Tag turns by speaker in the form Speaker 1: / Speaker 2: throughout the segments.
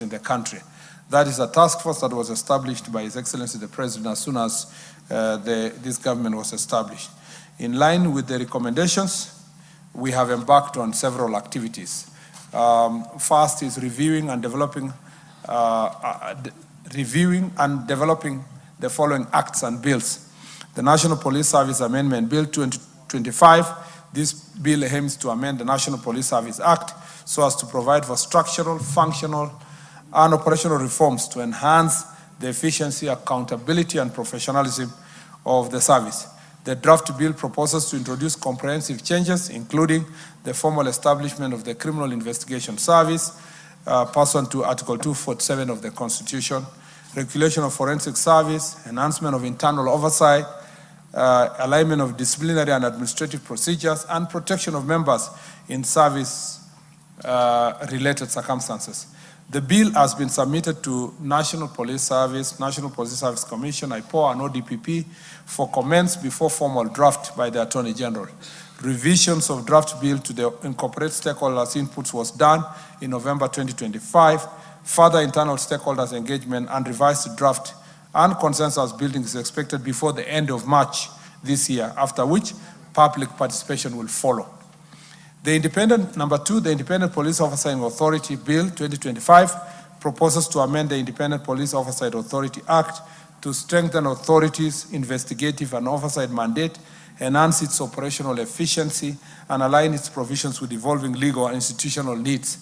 Speaker 1: in the country. That is a task force that was established by His Excellency the President as soon as this government was established. In line with the recommendations, we have embarked on several activities. First is reviewing and developing the following acts and bills. The National Police Service Amendment Bill 2025. This bill aims to amend the National Police Service Act so as to provide for structural, functional, and operational reforms to enhance the efficiency, accountability, and professionalism of the service. The draft bill proposes to introduce comprehensive changes, including the formal establishment of the Criminal Investigation Service, pursuant to Article 247 of the Constitution, regulation of forensic service, enhancement of internal oversight, alignment of disciplinary and administrative procedures, and protection of members in service-related circumstances. The bill has been submitted to National Police Service, National Police Service Commission, IPOA, and ODPP for comments before formal draft by the Attorney General. Revisions of draft bill to the incorporate stakeholders' inputs was done in November 2025. Further internal stakeholders' engagement and revised draft and consensus building is expected before the end of March this year, after which public participation will follow. Number two, the Independent Police Oversight Authority Bill 2025 proposes to amend the Independent Police Oversight Authority Act to strengthen authorities' investigative and oversight mandate, enhance its operational efficiency, and align its provisions with evolving legal and institutional needs.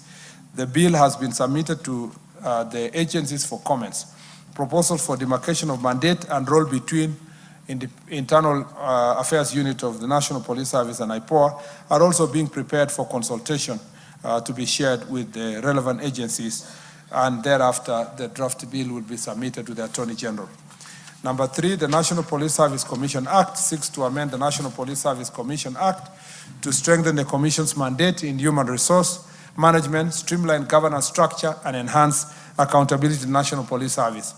Speaker 1: The bill has been submitted to the agencies for comments. Proposals for demarcation of mandate and role between in the Internal Affairs Unit of the National Police Service and IPOA are also being prepared for consultation to be shared with the relevant agencies, and thereafter the draft bill will be submitted to the Attorney General. Number three, the National Police Service Commission Act seeks to amend the National Police Service Commission Act to strengthen the Commission's mandate in human resource management, streamline governance structure, and enhance accountability to the National Police Service.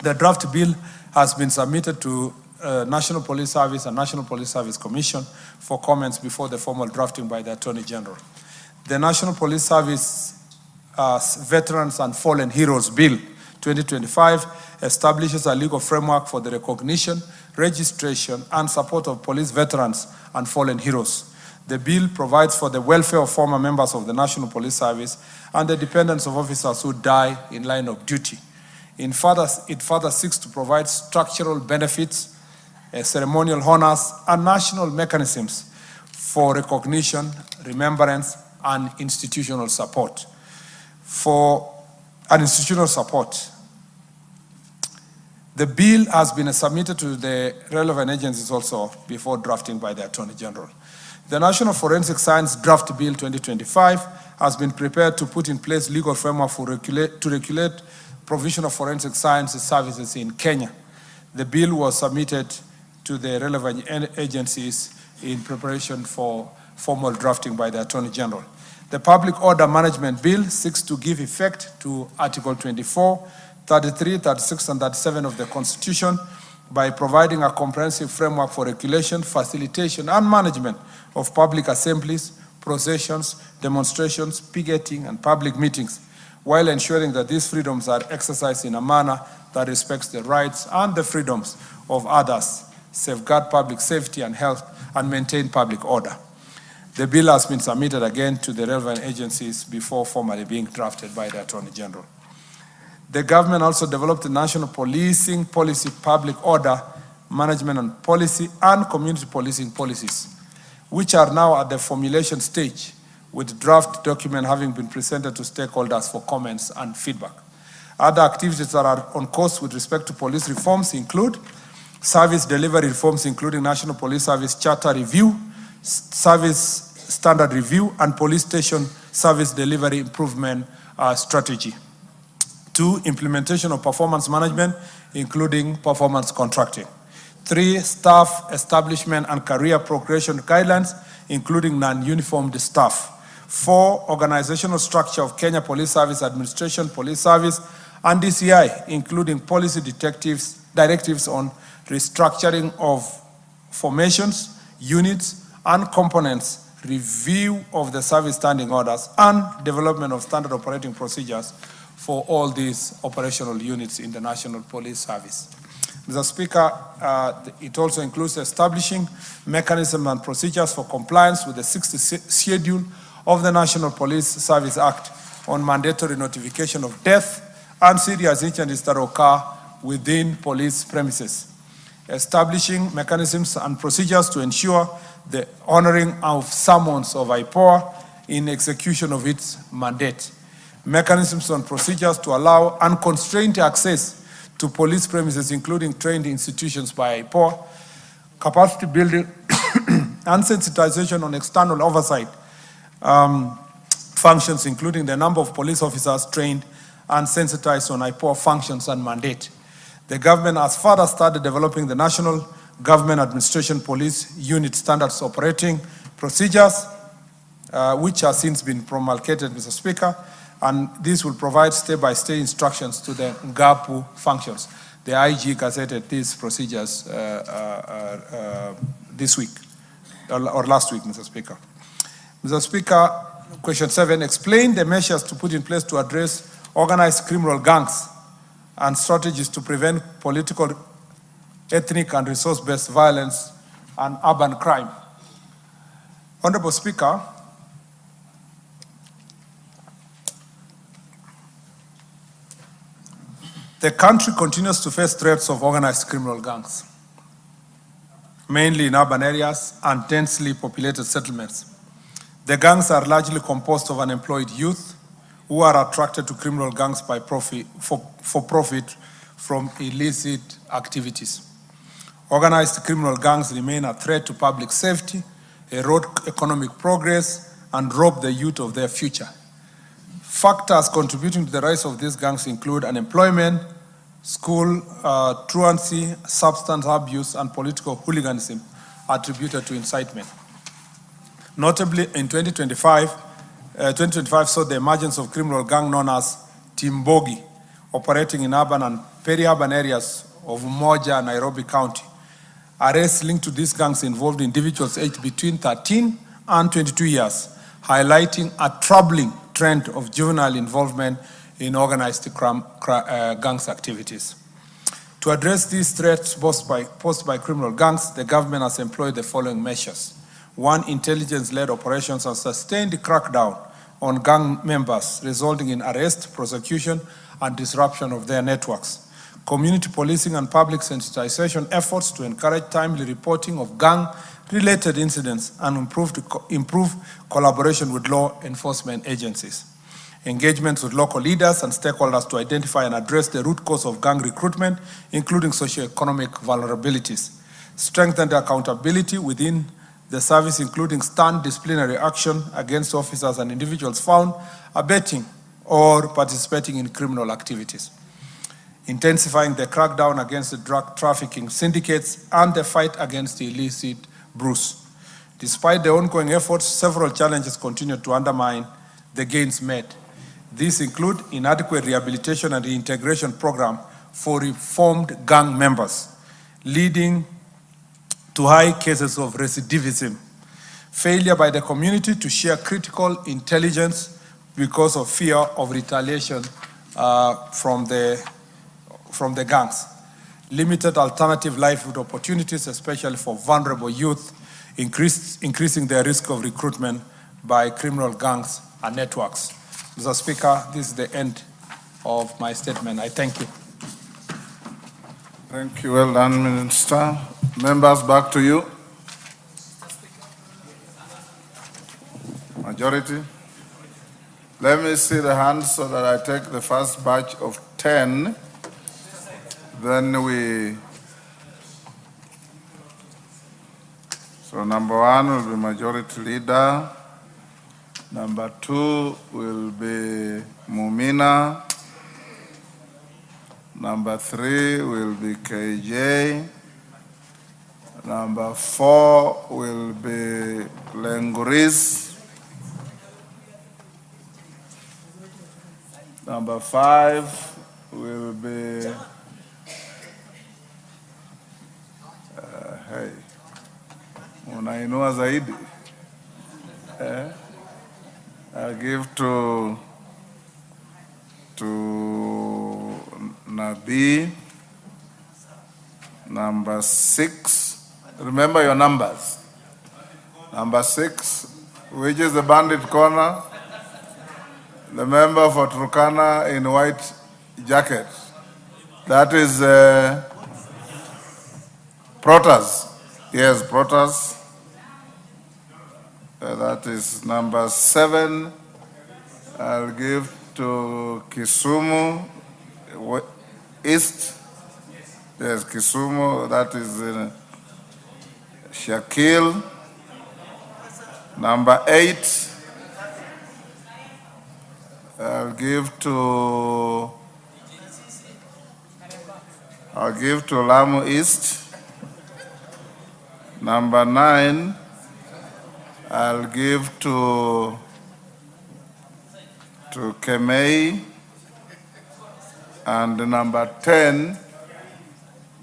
Speaker 1: The draft bill has been submitted to National Police Service and National Police Service Commission for comments before the formal drafting by the Attorney General. The National Police Service Veterans and Fallen Heroes Bill 2025 establishes a legal framework for the recognition, registration, and support of police veterans and fallen heroes. The bill provides for the welfare of former members of the National Police Service and the dependents of officers who die in line of duty. It further seeks to provide structural benefits, ceremonial honors, and national mechanisms for recognition, remembrance, and institutional support. The bill has been submitted to the relevant agencies also before drafting by the Attorney General. The National Forensic Science Draft Bill 2025 has been prepared to put in place legal framework to regulate provision of forensic science services in Kenya. The bill was submitted to the relevant agencies in preparation for formal drafting by the Attorney General. The Public Order Management Bill seeks to give effect to Article 24, 33, 36, and 37 of the Constitution by providing a comprehensive framework for regulation, facilitation, and management of public assemblies, processions, demonstrations, picketing, and public meetings, while ensuring that these freedoms are exercised in a manner that respects the rights and the freedoms of others, safeguard public safety and health, and maintain public order. The bill has been submitted again to the relevant agencies before formally being drafted by the Attorney General. The government also developed the National Policing Policy, Public Order Management and Policy, and Community Policing Policies, which are now at the formulation stage, with draft document having been presented to stakeholders for comments and feedback. Other activities that are on course with respect to police reforms include service delivery reforms, including National Police Service Charter Review, Service Standard Review, and Police Station Service Delivery Improvement Strategy. 2, implementation of performance management, including performance contracting. 3, staff establishment and career progression guidelines, including non-uniformed staff. 4, organizational structure of Kenya Police Service Administration, Police Service, and DCI, including policy directives on restructuring of formations, units, and components, review of the service standing orders, and development of standard operating procedures for all these operational units in the National Police Service. Mr. Speaker, it also includes establishing mechanisms and procedures for compliance with the 60th schedule of the National Police Service Act on mandatory notification of death and serious injuries that occur within police premises. Establishing mechanisms and procedures to ensure the honoring of summons of IPOA in execution of its mandate. Mechanisms and procedures to allow unconstrained access to police premises, including trained institutions by IPOA, capacity building, and sensitization on external oversight functions, including the number of police officers trained and sensitized on IPOA functions and mandate. The government has further started developing the National Government Administration Police Unit Standards Operating Procedures, which have since been promulgated, Mr. Speaker, and this will provide step-by-step instructions to the GAPU functions. The IG gazetted these procedures this week, or last week, Mr. Speaker. Mr. Speaker, question 7, explain the measures to put in place to address organized criminal gangs and strategies to prevent political, ethnic, and resource-based violence and urban crime. Honorable Speaker, the country continues to face threats of organized criminal gangs, mainly in urban areas and densely populated settlements. The gangs are largely composed of unemployed youth who are attracted to criminal gangs by for profit from illicit activities. Organized criminal gangs remain a threat to public safety, erode economic progress, and rob the youth of their future. Factors contributing to the rise of these gangs include unemployment, school truancy, substance abuse, and political hooliganism attributed to incitement. Notably, in 2025 saw the emergence of criminal gang known as Timbogi, operating in urban and peri-urban areas of Umoja and Nairobi County. Arrests linked to these gangs involved individuals aged between 13 and 22 years, highlighting a troubling trend of juvenile involvement in organized gangs activities. To address these threats posed by criminal gangs, the government has employed the following measures. 1, intelligence-led operations and sustained crackdown on gang members, resulting in arrest, prosecution, and disruption of their networks. Community policing and public sensitization efforts to encourage timely reporting of gang-related incidents and improve collaboration with law enforcement agencies. Engagements with local leaders and stakeholders to identify and address the root cause of gang recruitment, including socioeconomic vulnerabilities. Strengthened accountability within the service, including stern disciplinary action against officers and individuals found abetting or participating in criminal activities. Intensifying the crackdown against the drug trafficking syndicates and the fight against the illicit brews. Despite the ongoing efforts, several challenges continue to undermine the gains made. These include inadequate rehabilitation and reintegration program for reformed gang members, leading to high cases of recidivism, failure by the community to share critical intelligence because of fear of retaliation from the gangs, limited alternative livelihood opportunities, especially for vulnerable youth, increasing their risk of recruitment by criminal gangs and networks. Mr. Speaker, this is the end of my statement. I thank you.
Speaker 2: Thank you. Well done, Minister. Members, back to you. Majority. Let me see the hands so that I take the first batch of 10. Then so number 1 will be Majority Leader. Number 2 will be Mumina. Number 3 will be KJ. Number 4 will be Lenguris. Number 5 will be hey, unainua zaidi. I'll give to to Nabi. Number 6. Remember your numbers. Number 6, which is the bandit corner. The member for Turkana in white jacket. That is Protas. Yes, Protas. That is number 7. I'll give to Kisumu East. Yes, Kisumu. That is Shakil. Number 8. I'll give to Lamu East. Number 9, I'll give to Kemei. And number 10,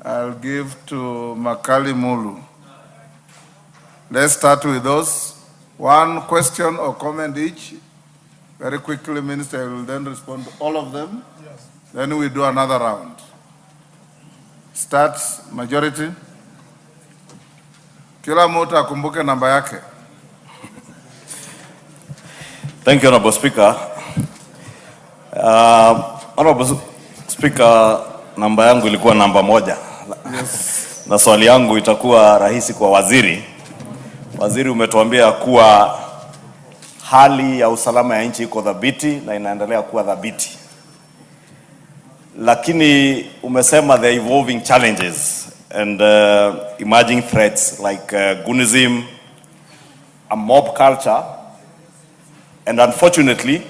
Speaker 2: I'll give to Makali Mulu. Let's start with those. One question or comment each. Very quickly, Minister will then respond to all of them. Yes. Then we do another round. Starts majority. Kila mtu akumbuke namba yake.
Speaker 3: Thank you, Honorable Speaker. Honorable Speaker, namba yangu ilikuwa namba 1. Yes. Na swali yangu itakuwa rahisi kwa waziri. Waziri, umetuambia kuwa hali ya usalama ya nchi iko dhabiti na inaendelea kuwa dhabiti. Lakini umesema the evolving challenges and emerging threats like goonism, a mob culture, and unfortunately,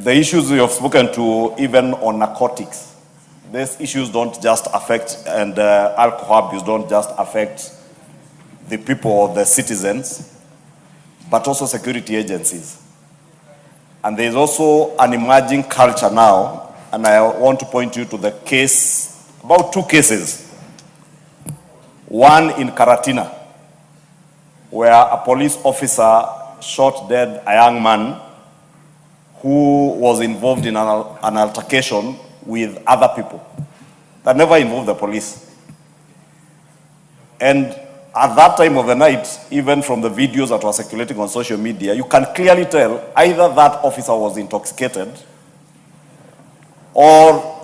Speaker 3: the issues you have spoken to even on narcotics. These issues don't just affect, and alcohol abuse don't just affect the people or the citizens, but also security agencies. And there is also an emerging culture now, and I want to point you to the case, about 2 cases. One in Karatina, where a police officer shot dead a young man who was involved in an altercation with other people that never involved the police. And at that time of the night, even from the videos that were circulating on social media, you can clearly tell either that officer was intoxicated or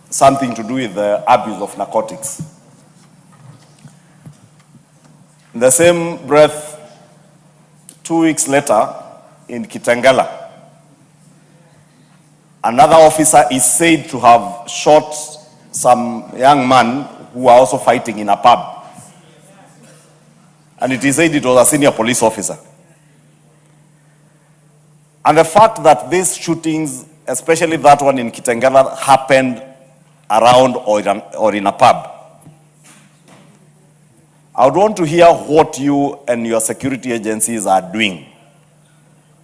Speaker 3: something to do with the abuse of narcotics. In the same breath, 2 weeks later, in Kitengela, another officer is said to have shot some young man who were also fighting in a pub. And it is said it was a senior police officer. And the fact that these shootings, especially that one in Kitengela, happened around or in a pub, I would want to hear what you and your security agencies are doing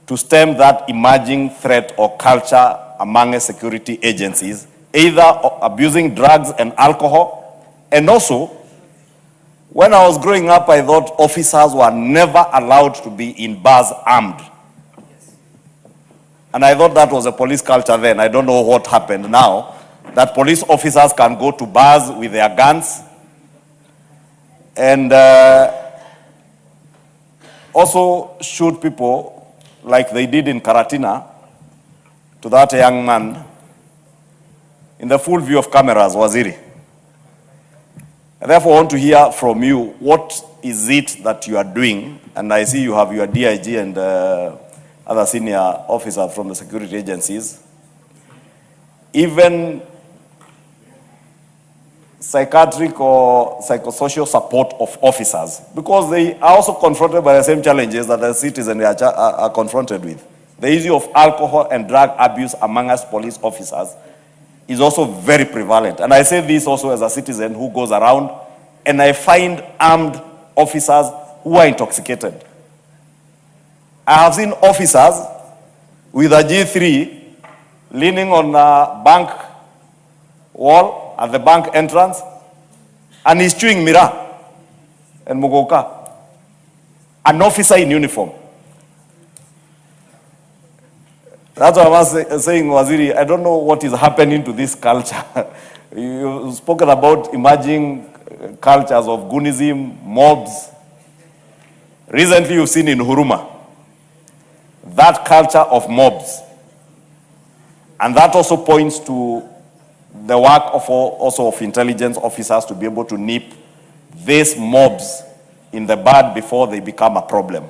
Speaker 3: to stem that emerging threat or culture among security agencies, either abusing drugs and alcohol, and also, when I was growing up, I thought officers were never allowed to be in bars armed. And I thought that was a police culture then. I don't know what happened now, that police officers can go to bars with their guns and also shoot people like they did in Karatina to that young man in the full view of cameras, Waziri. I therefore want to hear from you, what is it that you are doing? And I see you have your DIG and other senior officers from the security agencies. Even psychiatric or psychosocial support of officers, because they are also confronted by the same challenges that the citizens are confronted with. The issue of alcohol and drug abuse among us police officers is also very prevalent. And I say this also as a citizen who goes around and I find armed officers who are intoxicated. I have seen officers with a G3 leaning on a bank wall at the bank entrance and he's chewing mira and mugoka. An officer in uniform. That's what I was saying, Waziri. I don't know what is happening to this culture. You've spoken about emerging cultures of Gunism, mobs. Recently, you've seen in Huruma that culture of mobs. And that also points to the work of intelligence officers to be able to nip these mobs in the bud before they become a problem.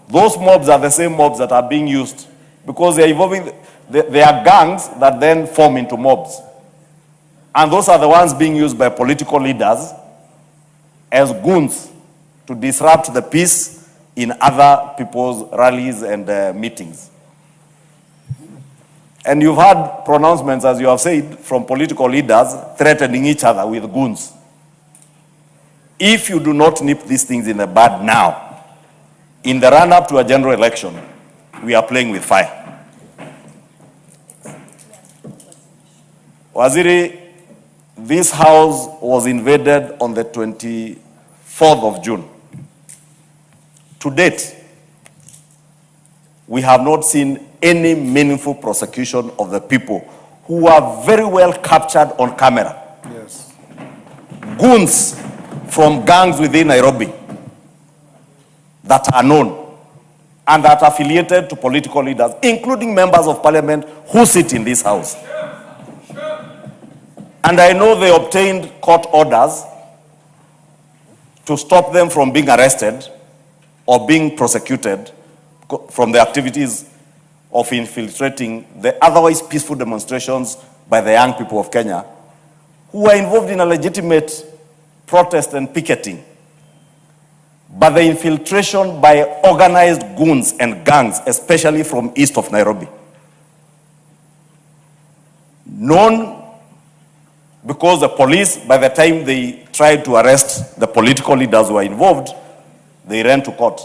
Speaker 3: Those mobs are the same mobs that are being used because they are evolving. They are gangs that then form into mobs. And those are the ones being used by political leaders as goons to disrupt the peace in other people's rallies and meetings. And you've had pronouncements, as you have said, from political leaders threatening each other with goons. If you do not nip these things in the bud now, in the run-up to a general election, we are playing with fire. Waziri, this house was invaded on the 24th of June. To date, we have not seen any meaningful prosecution of the people who are very well captured on camera.
Speaker 2: Yes.
Speaker 3: Goons from gangs within Nairobi that are known and that are affiliated to political leaders, including members of parliament who sit in this house. And I know they obtained court orders to stop them from being arrested or being prosecuted from the activities of infiltrating the otherwise peaceful demonstrations by the young people of Kenya who were involved in a legitimate protest and picketing. But the infiltration by organized goons and gangs, especially from east of Nairobi, known because the police, by the time they tried to arrest the political leaders who were involved, they ran to court.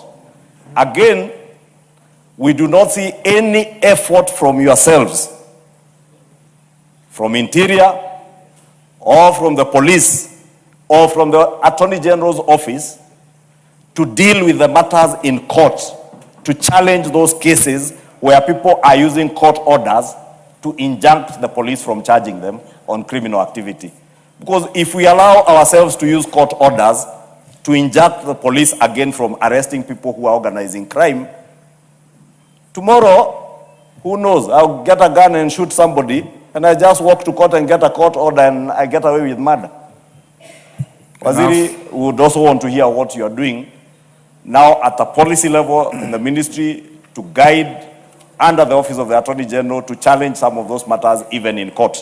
Speaker 3: Again, we do not see any effort from yourselves, from Interior, or from the police, or from the Attorney General's office, to deal with the matters in court, to challenge those cases where people are using court orders to injunct the police from charging them on criminal activity. Because if we allow ourselves to use court orders to injunct the police again from arresting people who are organizing crime, tomorrow, who knows, I'll get a gun and shoot somebody, and I just walk to court and get a court order and I get away with murder. Waziri would also want to hear what you are doing now at a policy level in the ministry to guide under the office of the Attorney General to challenge some of those matters even in court.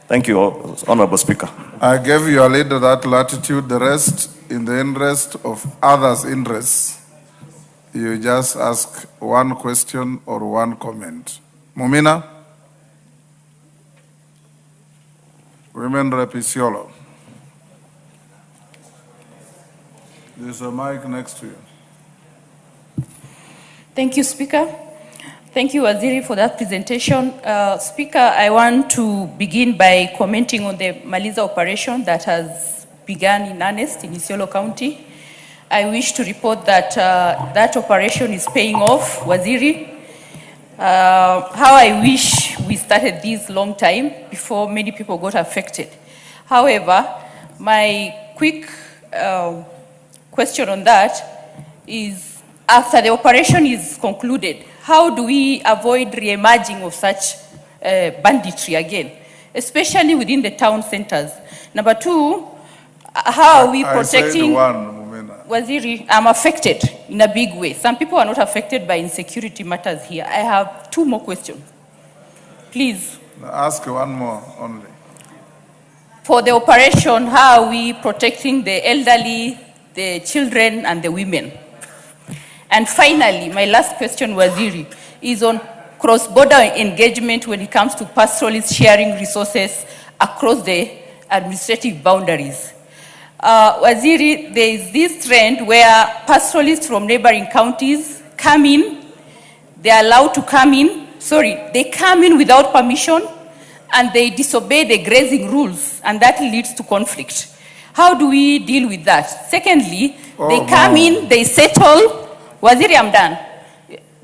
Speaker 3: Thank you, Honorable Speaker.
Speaker 2: I gave your leader that latitude. The rest, in the interest of others' interests, you just ask one question or one comment. Mumina? Women Rep Isiolo. There's a mic next to you.
Speaker 4: Thank you, Speaker. Thank you, Waziri, for that presentation. Speaker, I want to begin by commenting on the Maliza operation that has begun in earnest in Isiolo County. I wish to report that that operation is paying off, Waziri. How I wish we started this long time before many people got affected. However, my quick question on that is, after the operation is concluded, how do we avoid re-emerging of such banditry again, especially within the town centers? Number two, how are we protecting... Waziri, I'm affected in a big way. Some people are not affected by insecurity matters here. I have two more questions. Please.
Speaker 2: Ask one more only.
Speaker 4: For the operation, how are we protecting the elderly, the children, and the women? And finally, my last question, Waziri, is on cross-border engagement when it comes to pastoralists sharing resources across the administrative boundaries. Waziri, there is this trend where pastoralists from neighboring counties come in, they are allowed to come in, they come in without permission and they disobey the grazing rules, and that leads to conflict. How do we deal with that? Secondly, they come in, they settle. Waziri, I'm done.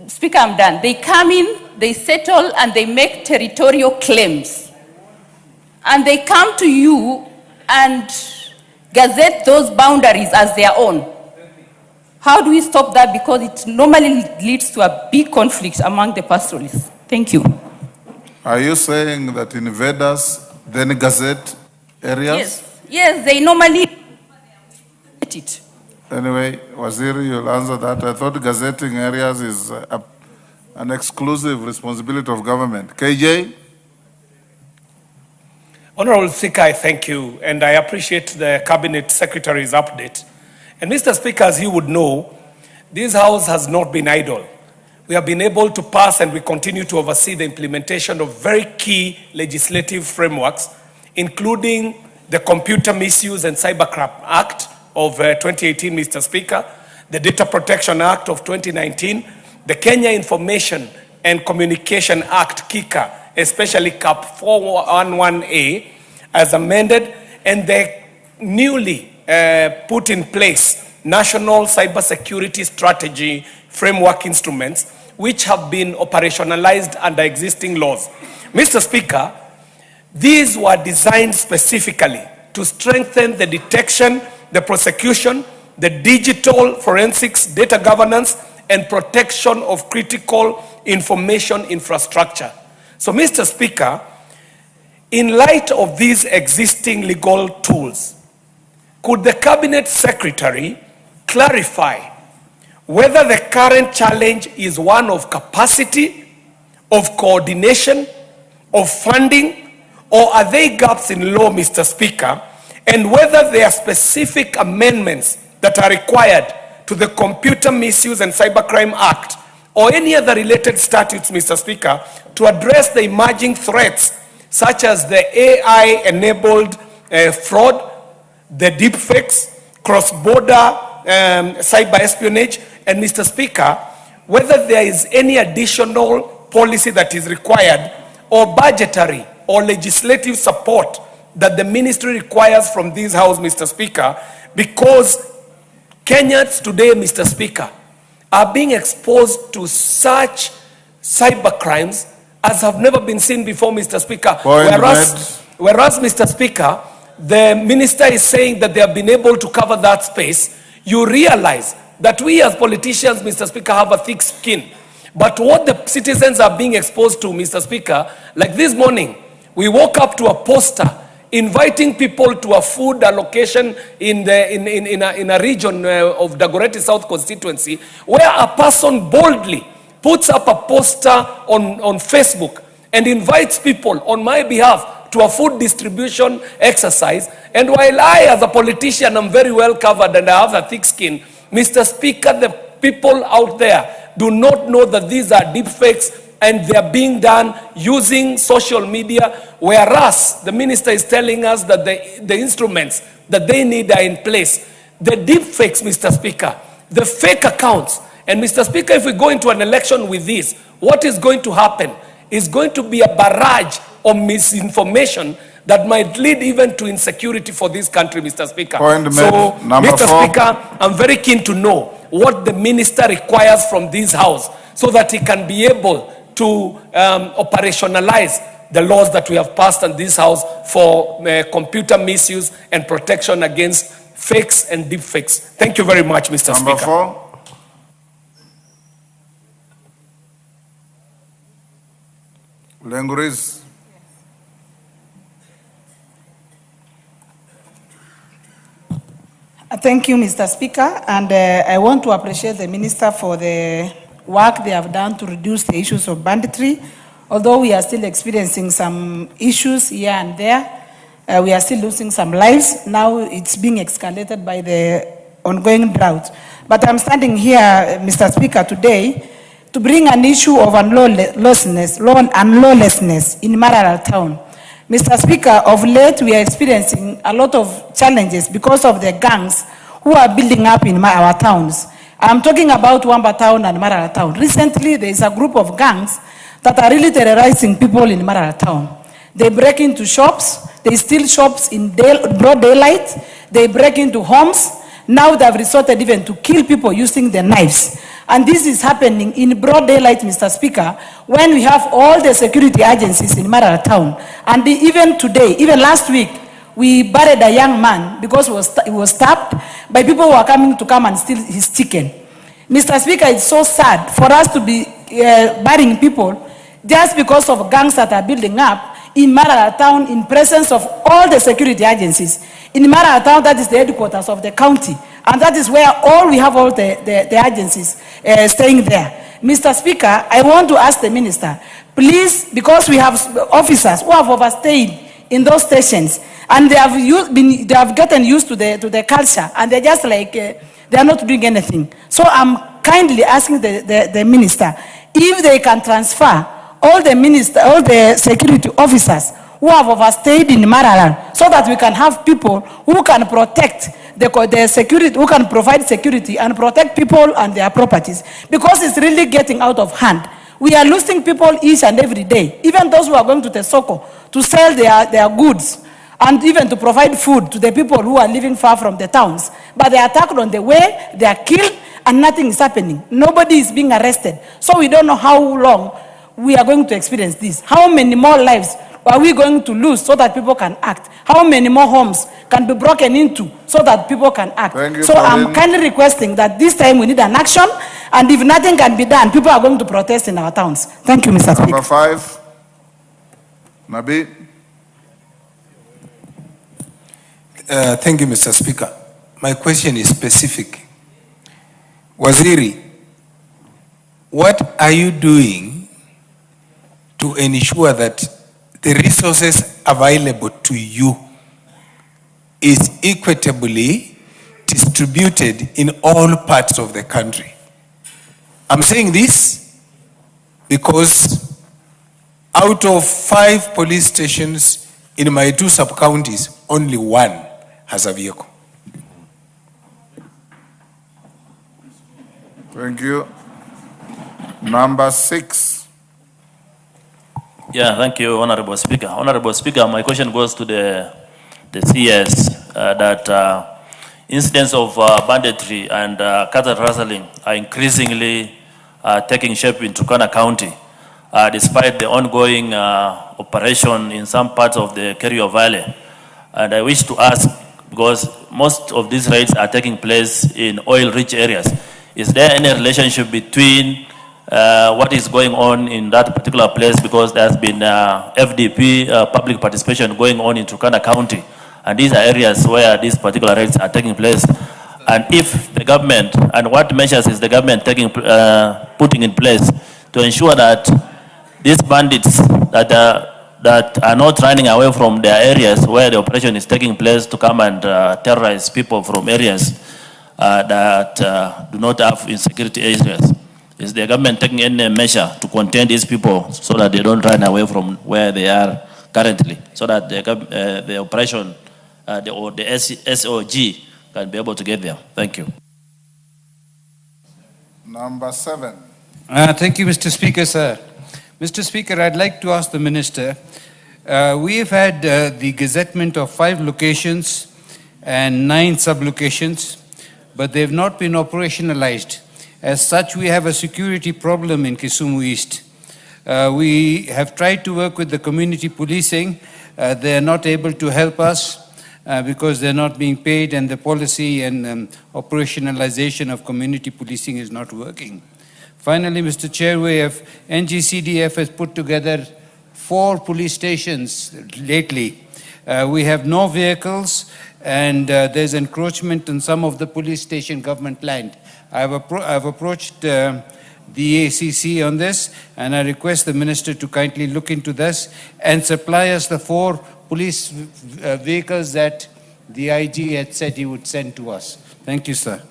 Speaker 4: Speaker, I'm done. They come in, they settle, and they make territorial claims. And they come to you and gazette those boundaries as their own. How do we stop that? Because it normally leads to a big conflict among the pastoralists. Thank you.
Speaker 2: Are you saying that invaders then gazette areas?
Speaker 4: Yes, yes, they normally gazette it.
Speaker 2: Anyway, Waziri, you'll answer that. I thought gazetting areas is an exclusive responsibility of government. KJ?
Speaker 5: Honorable Speaker, I thank you, and I appreciate the Cabinet Secretary's update. And Mr. Speaker, as you would know, this House has not been idle. We have been able to pass and we continue to oversee the implementation of very key legislative frameworks, including the Computer Misuse and Cybercrime Act of 2018, Mr. Speaker, the Data Protection Act of 2019, the Kenya Information and Communication Act, KICA, especially CAP 411A, as amended, and the newly put in place National Cybersecurity Strategy Framework Instruments, which have been operationalized under existing laws. Mr. Speaker, these were designed specifically to strengthen the detection, the prosecution, the digital forensics, data governance, and protection of critical information infrastructure. So, Mr. Speaker, in light of these existing legal tools, could the Cabinet Secretary clarify whether the current challenge is one of capacity, of coordination, of funding, or are there gaps in law, Mr. Speaker, and whether there are specific amendments that are required to the Computer Misuse and Cybercrime Act or any other related statutes, Mr. Speaker, to address the emerging threats such as the AI-enabled fraud, the deepfakes, cross-border cyber espionage, and Mr. Speaker, whether there is any additional policy that is required or budgetary or legislative support that the ministry requires from this House, Mr. Speaker, because Kenyans today, Mr. Speaker, are being exposed to such cyber crimes as have never been seen before, Mr. Speaker. Whereas, Mr. Speaker, the minister is saying that they have been able to cover that space, you realize that we as politicians, Mr. Speaker, have a thick skin. But what the citizens are being exposed to, Mr. Speaker, like this morning, we woke up to a poster inviting people to a food allocation in a region of Dagoretti South constituency, where a person boldly puts up a poster on Facebook and invites people on my behalf to a food distribution exercise. And while I, as a politician, am very well covered and I have a thick skin, Mr. Speaker, the people out there do not know that these are deep fakes and they are being done using social media, whereas the minister is telling us that the instruments that they need are in place. The deep fakes, Mr. Speaker, the fake accounts. And Mr. Speaker, if we go into an election with this, what is going to happen is going to be a barrage of misinformation that might lead even to insecurity for this country, Mr. Speaker. So, Mr. Speaker, I'm very keen to know what the minister requires from this House so that he can be able to operationalize the laws that we have passed in this House for computer misuse and protection against fakes and deep fakes. Thank you very much, Mr. Speaker.
Speaker 2: Number 4. Lenguris.
Speaker 6: Thank you, Mr. Speaker, and I want to appreciate the Minister for the work they have done to reduce the issues of banditry. Although we are still experiencing some issues here and there, we are still losing some lives. Now it's being escalated by the ongoing drought. But I'm standing here, Mr. Speaker, today to bring an issue of unlawlessness in Maralal town. Mr. Speaker, of late we are experiencing a lot of challenges because of the gangs who are building up in our towns. I'm talking about Wamba town and Maralal town. Recently there is a group of gangs that are really terrorizing people in Maralal town. They break into shops, they steal shops in broad daylight, they break into homes. Now they have resorted even to kill people using their knives. And this is happening in broad daylight, Mr. Speaker, when we have all the security agencies in Marara town. And even today, even last week, we buried a young man because he was stabbed by people who are coming to come and steal his chicken. Mr. Speaker, it's so sad for us to be burying people just because of gangs that are building up in Marara town in presence of all the security agencies. In Marara town, that is the headquarters of the county. And that is where we have all the agencies staying there. Mr. Speaker, I want to ask the minister, please, because we have officers who have overstayed in those stations, and they have gotten used to the culture, and they're just like, they are not doing anything. So I'm kindly asking the minister, if they can transfer all the security officers who have overstayed in Marara, so that we can have people who can protect the security, who can provide security and protect people and their properties, because it's really getting out of hand. We are losing people each and every day, even those who are going to the Soko to sell their goods and even to provide food to the people who are living far from the towns. But they are attacked on the way, they are killed, and nothing is happening. Nobody is being arrested. So we don't know how long we are going to experience this. How many more lives are we going to lose so that people can act? How many more homes can be broken into so that people can act?
Speaker 2: Thank you,
Speaker 6: so
Speaker 2: Pauline.
Speaker 6: I'm kindly requesting that this time we need an action, and if nothing can be done, people are going to protest in our towns. Thank you, Mr. Speaker.
Speaker 2: Number 5, Nabi.
Speaker 7: Thank you, Mr. Speaker. My question is specific. Waziri, what are you doing to ensure that the resources available to you is equitably distributed in all parts of the country? I'm saying this because out of 5 police stations in my 2 sub-counties, only 1 has a vehicle.
Speaker 2: Thank you. Number 6.
Speaker 8: Yeah, thank you, Honorable Speaker. Honorable Speaker, my question goes to the CS that incidents of banditry and cattle rustling are increasingly taking shape in Turkana County, despite the ongoing operation in some parts of the Kerio Valley. And I wish to ask, because most of these raids are taking place in oil-rich areas, is there any relationship between what is going on in that particular place, because there has been FDP public participation going on in Turkana County, and these are areas where these particular raids are taking place. And if the government, and what measures is the government putting in place to ensure that these bandits that are not running away from their areas where the operation is taking place to come and terrorize people from areas that do not have insecurity areas? Is the government taking any measure to contain these people so that they don't run away from where they are currently, so that the operation or the SOG can be able to get there? Thank you.
Speaker 2: Number 7.
Speaker 9: Thank you, Mr. Speaker, sir. Mr. Speaker, I'd like to ask the Minister, we have had the gazettement of 5 locations and 9 sub-locations, but they have not been operationalized. As such, we have a security problem in Kisumu East. We have tried to work with the community policing. They are not able to help us because they're not being paid, and the policy and operationalization of community policing is not working. Finally, Mr. Chair, NGCDF has put together 4 police stations lately. We have no vehicles, and there's encroachment in some of the police station government land. I've approached the ACC on this, and I request the Minister to kindly look into this and supply us the 4 police vehicles that the IG had said he would send to us. Thank you, sir.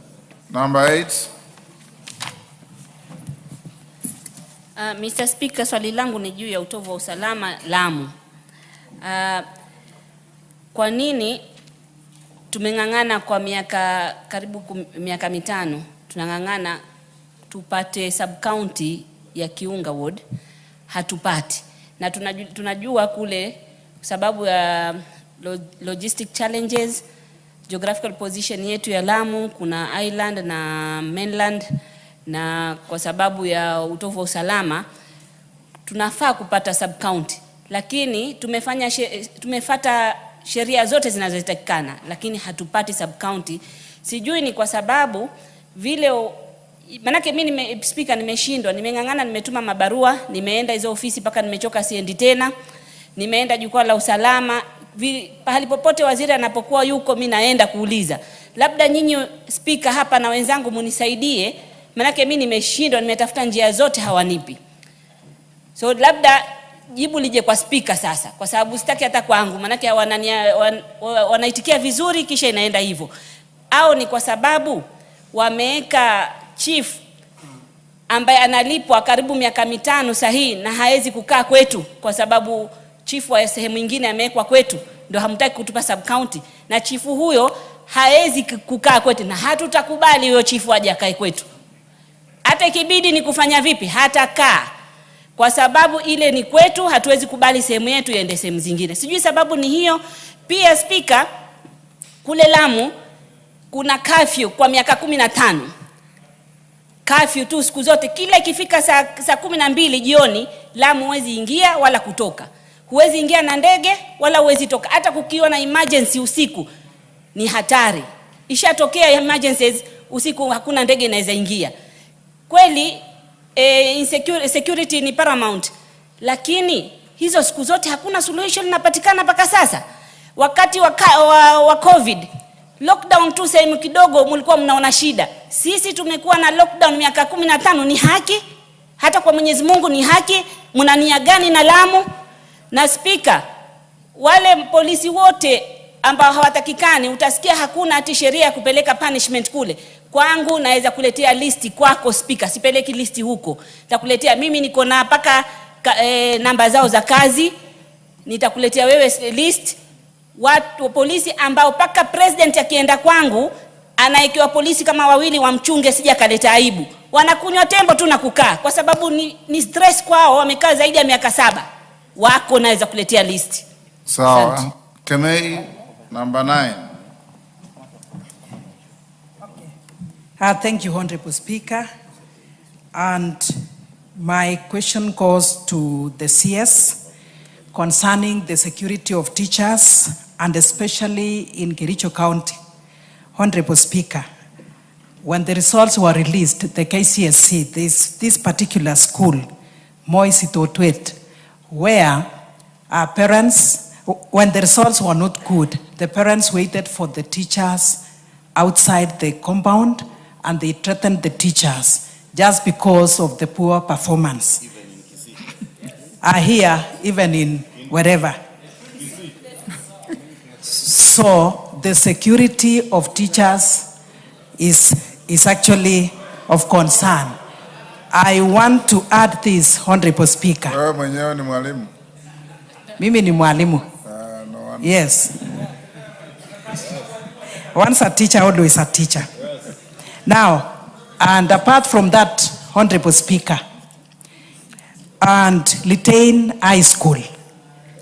Speaker 2: Number 8.
Speaker 10: Mr. Speaker, swali langu ni juu ya utovu wa usalama Lamu. Kwa nini tumeng'ang'ana kwa karibu miaka 5, tunang'ang'ana tupate sub-county ya Kiunga Ward, hatupati. Na tunajua kule sababu ya logistic challenges, geographical position yetu ya Lamu, kuna island na mainland, na kwa sababu ya utovu wa usalama tunafaa kupata sub county, lakini tumefuata sheria zote zinazotakikana, lakini hatupati sub county. Sijui ni kwa sababu vile, manake mimi speaker nimeshindwa, nimengangana, nimetuma mabarua, nimeenda hizo ofisi paka nimechoka, siendi tena, nimeenda jukwaa la usalama, pahali popote waziri anapokuwa yuko mimi naenda kuuliza. Labda nyinyi speaker hapa na wenzangu munisaidie, manake mimi nimeshindwa, nimetafuta njia zote hawanipi. So labda jibu lije kwa speaker sasa, kwa sababu sitaki hata kwangu, manake wanaitikia vizuri kisha inaenda hivyo. Au ni kwa sababu wameweka chief ambaye analipwa karibu miaka 5 sahihi na haezi kukaa kwetu, kwa sababu chief wa sehemu nyingine amewekwa kwetu, ndio hamtaki kutupa sub county, na chief huyo haezi kukaa kwetu, na hatutakubali huyo chief aje akae kwetu. Hata ikibidi ni kufanya vipi, hata kaa, kwa sababu ile ni kwetu, hatuwezi kubali sehemu yetu iende sehemu zingine. Sijui sababu ni hiyo. Pia speaker, kule Lamu kuna curfew kwa miaka 15. Curfew tu siku zote, kila ikifika saa 12 jioni Lamu huwezi ingia wala kutoka. Huwezi ingia na ndege wala huwezi toka. Hata kukiwa na emergency usiku ni hatari. Ishatokea emergencies usiku, hakuna ndege inaweza ingia. Kweli security ni paramount, lakini hizo siku zote hakuna solution inapatikana mpaka sasa. Wakati wa COVID lockdown tu sehemu kidogo mlikuwa mnaona shida. Sisi tumekuwa na lockdown miaka 15, ni haki? Hata kwa Mwenyezi Mungu ni haki? Mna nia gani na Lamu? Na speaker, wale polisi wote ambao hawatakikani, utasikia hakuna hati sheria kupeleka punishment kule. Kwangu naweza kuletea listi kwako speaker, sipeleki listi huko. Nitakuletea mimi, niko na paka namba zao za kazi, nitakuletea wewe list. Watu polisi ambao paka president akienda kwangu anaekewa polisi kama 2 wamchunge sija kaleta aibu. Wanakunywa tembo tu na kukaa, kwa sababu ni stress kwao, wamekaa zaidi ya miaka 7. Wako naweza kuletea list.
Speaker 2: Sawa. Kemei number 9.
Speaker 6: Thank you, Honorable Speaker. And my question goes to the CS concerning the security of teachers, and especially in Kericho County. Honorable Speaker, when the results were released, the KCSC, this particular school, Moisi Totwet, where parents, when the results were not good, the parents waited for the teachers outside the compound, and they threatened the teachers just because of the poor performance. Even in Kisii. Here, even in wherever. So the security of teachers is actually of concern. I want to add this, Honorable Speaker.
Speaker 2: Wewe mwenyewe ni mwalimu?
Speaker 6: Mimi ni mwalimu.
Speaker 2: No one.
Speaker 6: Yes. Once a teacher, always a teacher. Now, and apart from that, Honorable Speaker, and Litain High School,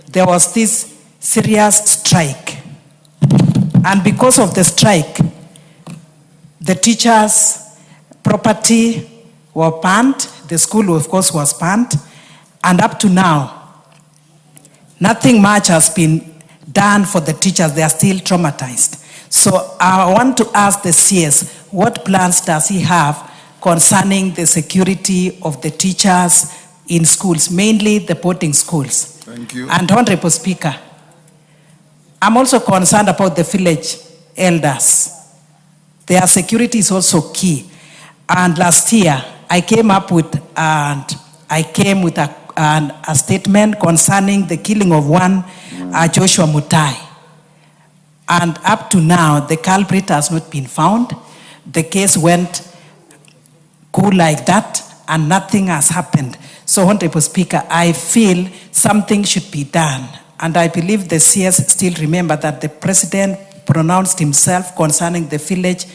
Speaker 6: there was this serious strike. And because of the strike, the teachers' property were banned. The school, of course, was banned. And up to now, nothing much has been done for the teachers. They are still traumatized. So I want to ask the CS, what plans does he have concerning the security of the teachers in schools, mainly the boarding schools?
Speaker 2: Thank you.
Speaker 6: And Honorable Speaker, I'm also concerned about the village elders. Their security is also key. And last year, I came with a statement concerning the killing of one Joshua Mutahi. And up to now, the culprit has not been found. The case went cool like that, and nothing has happened. So, Honorable Speaker, I feel something should be done. And I believe the CS still remember that the President pronounced himself concerning the village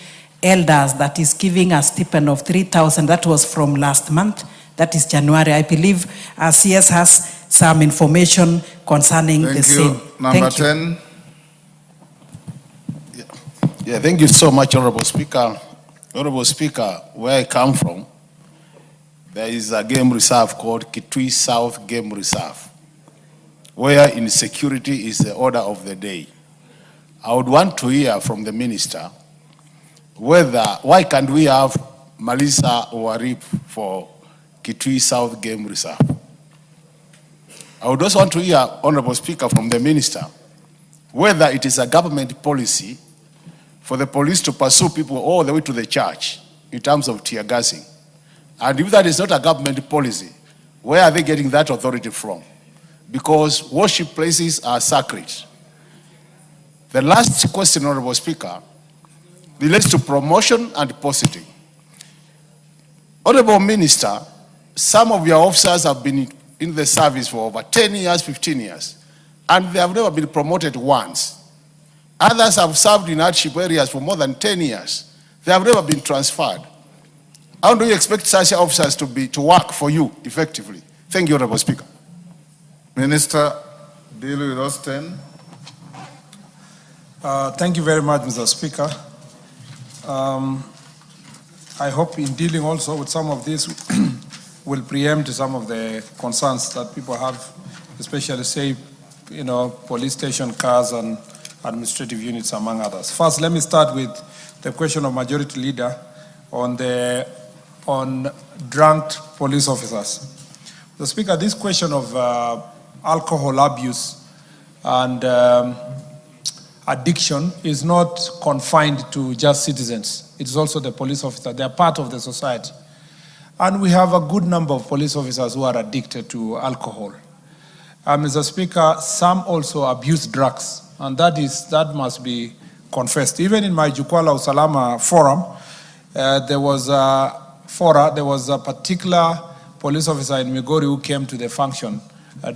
Speaker 6: elders that is giving a stipend of 3,000. That was from last month. That is January. I believe CS has some information concerning the same.
Speaker 2: Number 10.
Speaker 11: Yeah, thank you so much, Honorable Speaker. Honorable Speaker, where I come from, there is a game reserve called Kitui South Game Reserve, where insecurity is the order of the day. I would want to hear from the minister why can't we have Malisa Warip for Kitui South Game Reserve? I would also want to hear, Honorable Speaker, from the minister, whether it is a government policy for the police to pursue people all the way to the church in terms of tear gassing. And if that is not a government policy, where are they getting that authority from? Because worship places are sacred. The last question, Honorable Speaker, relates to promotion and posting. Honorable Minister, some of your officers have been in the service for over 10 years, 15 years, and they have never been promoted once. Others have served in hardship areas for more than 10 years. They have never been transferred. How do you expect such officers to work for you effectively? Thank you, Honorable Speaker.
Speaker 2: Minister, deal with those 10.
Speaker 1: Thank you very much, Mr. Speaker. I hope in dealing also with some of these will preempt some of the concerns that people have, especially say, police station cars and administrative units, among others. First, let me start with the question of Majority Leader on drunk police officers. The Speaker, this question of alcohol abuse and addiction is not confined to just citizens. It's also the police officers. They are part of the society. And we have a good number of police officers who are addicted to alcohol. Mr. Speaker, some also abuse drugs, and that must be confessed. Even in my Jukwaa la Usalama forum, there was a particular police officer in Migori who came to the function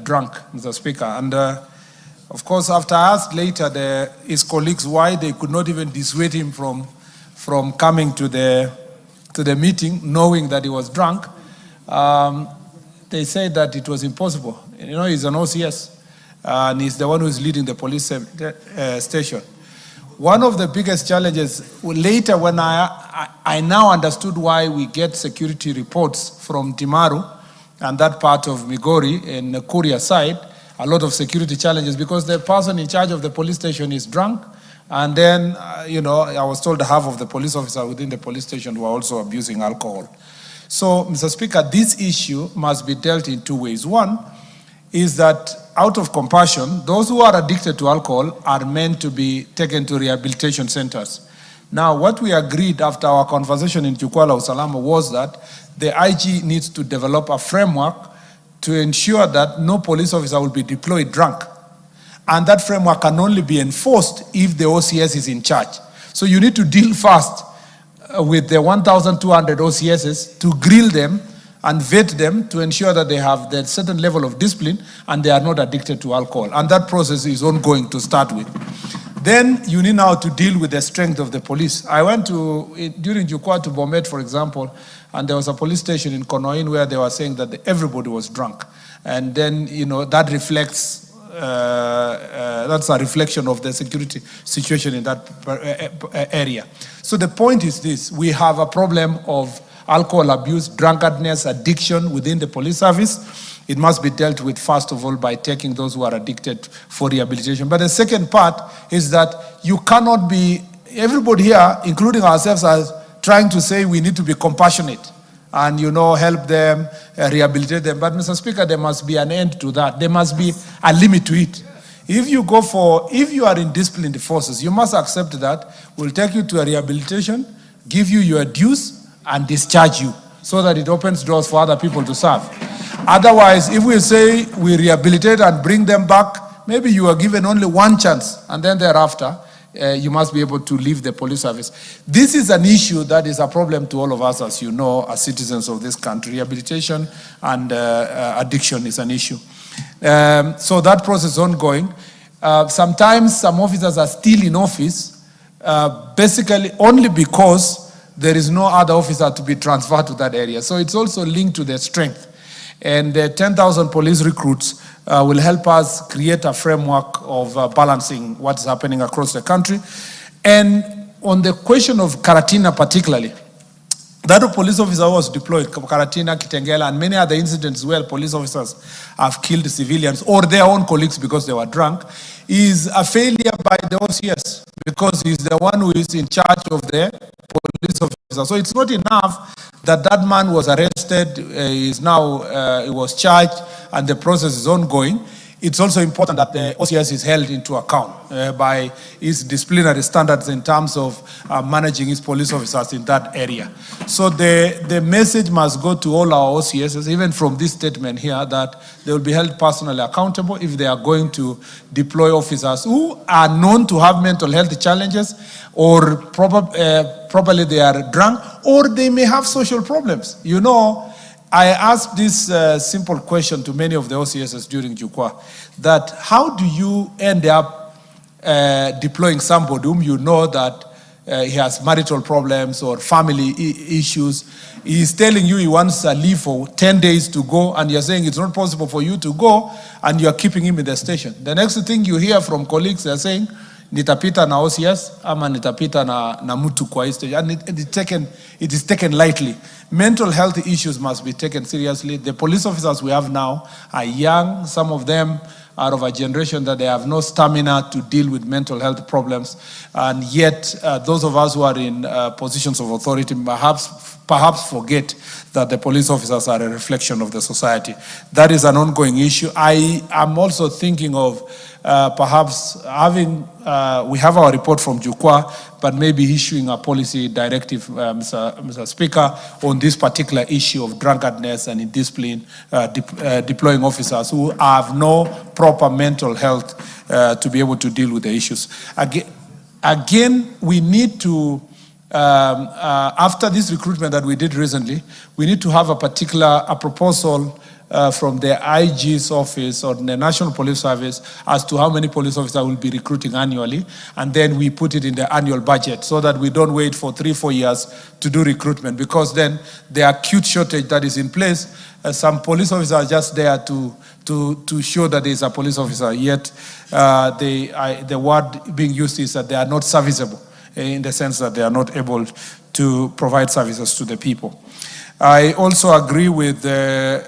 Speaker 1: drunk, Mr. Speaker. And of course, after I asked later his colleagues why they could not even dissuade him from coming to the meeting, knowing that he was drunk, they said that it was impossible. He's an OCS, and he's the one who is leading the police station. One of the biggest challenges, later when I now understood why we get security reports from Timaru and that part of Migori in the Kuria side, a lot of security challenges because the person in charge of the police station is drunk. And then, I was told half of the police officers within the police station were also abusing alcohol. So, Mr. Speaker, this issue must be dealt in two ways. One is that out of compassion, those who are addicted to alcohol are meant to be taken to rehabilitation centers. Now, what we agreed after our conversation in Jukwaa la Usalama was that the IG needs to develop a framework to ensure that no police officer will be deployed drunk. And that framework can only be enforced if the OCS is in charge. So you need to deal first with the 1,200 OCSs to grill them and vet them to ensure that they have that certain level of discipline and they are not addicted to alcohol. And that process is ongoing to start with. Then you need now to deal with the strength of the police. I went during Jukwaa to Bomet, for example, and there was a police station in Konoin where they were saying that everybody was drunk. And then, that reflects that's a reflection of the security situation in that area. So the point is this: we have a problem of alcohol abuse, drunkenness, addiction within the police service. It must be dealt with, first of all, by taking those who are addicted for rehabilitation. But the second part is that you cannot be, everybody here, including ourselves, are trying to say we need to be compassionate and, help them, rehabilitate them. But, Mr. Speaker, there must be an end to that. There must be a limit to it. If you are in disciplined forces, you must accept that we'll take you to a rehabilitation, give you your dues, and discharge you so that it opens doors for other people to serve. Otherwise, if we say we rehabilitate and bring them back, maybe you are given only one chance, and then thereafter, you must be able to leave the police service. This is an issue that is a problem to all of us, as you know, as citizens of this country. Rehabilitation and addiction is an issue. So that process is ongoing. Sometimes some officers are still in office, basically only because there is no other officer to be transferred to that area. So it's also linked to their strength. And the 10,000 police recruits will help us create a framework of balancing what's happening across the country. And on the question of Karatina particularly, That police officer was deployed, Karatina, Kitengela, and many other incidents where police officers have killed civilians or their own colleagues because they were drunk, is a failure by the OCS because he's the one who is in charge of the police officer. So it's not enough that that man was arrested, he was charged, and the process is ongoing. It's also important that the OCS is held into account by his disciplinary standards in terms of managing his police officers in that area. So the message must go to all our OCSs, even from this statement here, that they will be held personally accountable if they are going to deploy officers who are known to have mental health challenges, or probably they are drunk, or they may have social problems. You know, I asked this simple question to many of the OCSs during Jukwa, that how do you end up deploying somebody whom you know that he has marital problems or family issues? He's telling you he wants a leave for 10 days to go, and you're saying it's not possible for you to go, and you're keeping him in the station. The next thing you hear from colleagues, they're saying, nitapita na OCS, ama nitapita na mtu kwa hii station. And it is taken lightly. Mental health issues must be taken seriously. The police officers we have now are young. Some of them are of a generation that they have no stamina to deal with mental health problems. And yet, those of us who are in positions of authority perhaps forget that the police officers are a reflection of the society. That is an ongoing issue. I am also thinking of perhaps having, we have our report from Jukwa, but maybe issuing a policy directive, Mr. Speaker, on this particular issue of drunkenness and indiscipline, deploying officers who have no proper mental health to be able to deal with the issues. Again, we need to, after this recruitment that we did recently, we need to have a proposal from the IG's office or the National Police Service as to how many police officers will be recruiting annually, and then we put it in the annual budget so that we don't wait for 3-4 years to do recruitment, because then the acute shortage that is in place, some police officers are just there to show that there is a police officer, yet the word being used is that they are not serviceable, in the sense that they are not able to provide services to the people. I also agree with the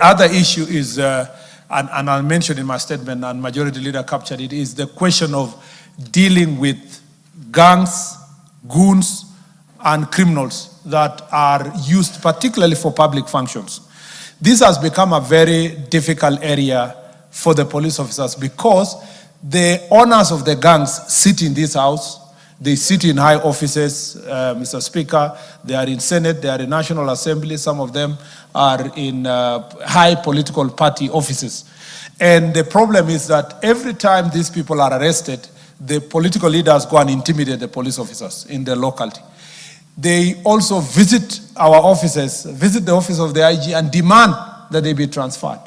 Speaker 1: other issue is, and I'll mention in my statement, and Majority Leader captured it, is the question of dealing with gangs, goons, and criminals that are used particularly for public functions. This has become a very difficult area for the police officers because the owners of the gangs sit in this house. They sit in high offices, Mr. Speaker. They are in Senate, they are in National Assembly. Some of them are in high political party offices. And the problem is that every time these people are arrested, the political leaders go and intimidate the police officers in the locality. They also visit our offices, visit the office of the IG and demand that they be transferred.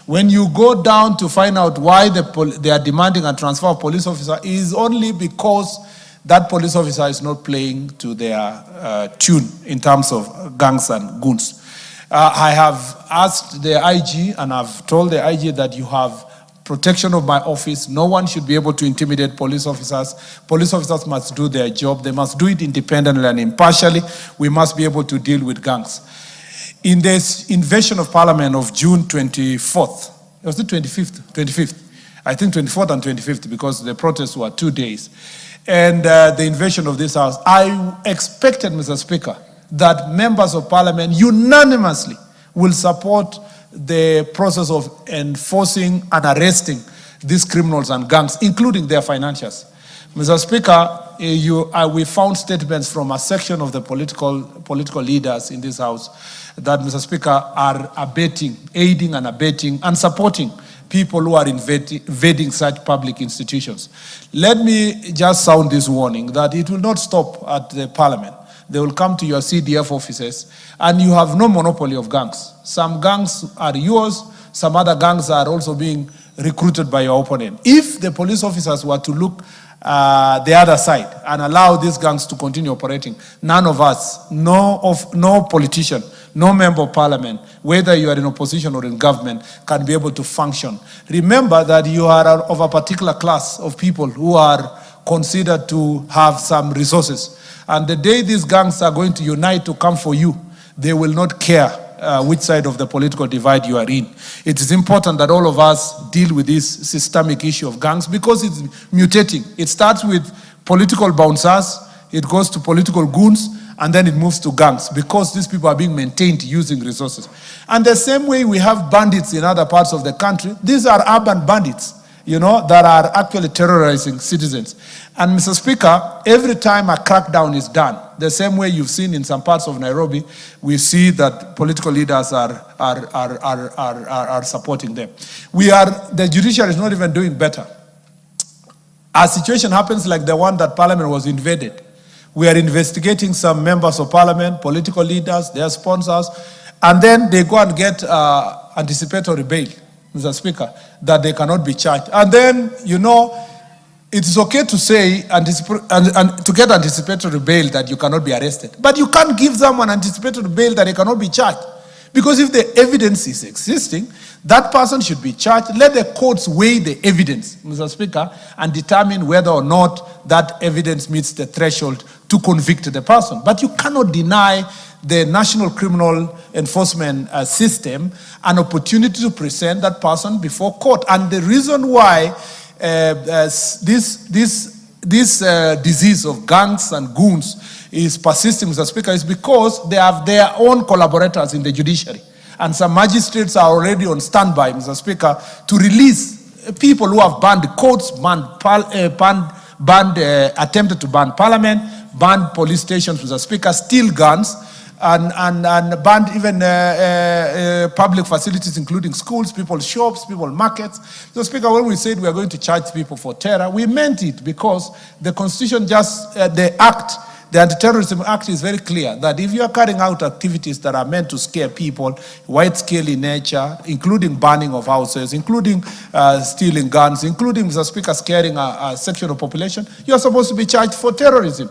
Speaker 1: When you go down to find out why they are demanding a transfer of police officer, it is only because that police officer is not playing to their tune in terms of gangs and goons. I have asked the IG and I've told the IG that you have protection of my office. No one should be able to intimidate police officers. Police officers must do their job. They must do it independently and impartially. We must be able to deal with gangs. In this invasion of Parliament of June 24th, was it 25th? 25th. I think 24th and 25th, because the protests were 2 days. And the invasion of this house, I expected, Mr. Speaker, that members of Parliament unanimously will support the process of enforcing and arresting these criminals and gangs, including their financiers. Mr. Speaker, we found statements from a section of the political leaders in this house that, Mr. Speaker, are aiding and abetting and supporting people who are invading such public institutions. Let me just sound this warning that it will not stop at the Parliament. They will come to your CDF offices, and you have no monopoly of gangs. Some gangs are yours, some other gangs are also being recruited by your opponent. If the police officers were to look the other side and allow these gangs to continue operating, none of us, no politician, no member of Parliament, whether you are in opposition or in government, can be able to function. Remember that you are of a particular class of people who are considered to have some resources. And the day these gangs are going to unite to come for you, they will not care which side of the political divide you are in. It is important that all of us deal with this systemic issue of gangs because it's mutating. It starts with political bouncers, it goes to political goons, and then it moves to gangs because these people are being maintained using resources. And the same way we have bandits in other parts of the country, these are urban bandits, that are actually terrorizing citizens. And Mr. Speaker, every time a crackdown is done, the same way you've seen in some parts of Nairobi, we see that political leaders are supporting them. The judiciary is not even doing better. A situation happens like the one that Parliament was invaded. We are investigating some members of Parliament, political leaders, their sponsors, and then they go and get anticipatory bail, Mr. Speaker, that they cannot be charged. And then, it is okay to say and to get anticipatory bail that you cannot be arrested. But you can't give someone anticipatory bail that they cannot be charged. Because if the evidence is existing, that person should be charged. Let the courts weigh the evidence, Mr. Speaker, and determine whether or not that evidence meets the threshold to convict the person. But you cannot deny the National Criminal Enforcement System an opportunity to present that person before court. And the reason why this disease of gangs and goons is persisting, Mr. Speaker, is because they have their own collaborators in the judiciary. And some magistrates are already on standby, Mr. Speaker, to release people who have banned courts, attempted to ban Parliament, banned police stations, Mr. Speaker, steal guns, and banned even public facilities, including schools, people's shops, people's markets. So, Speaker, when we said we are going to charge people for terror, we meant it because the Constitution the Anti-Terrorism Act is very clear that if you are carrying out activities that are meant to scare people, wide-scale in nature, including burning of houses, including stealing guns, including, Mr. Speaker, scaring a section of population, you are supposed to be charged for terrorism.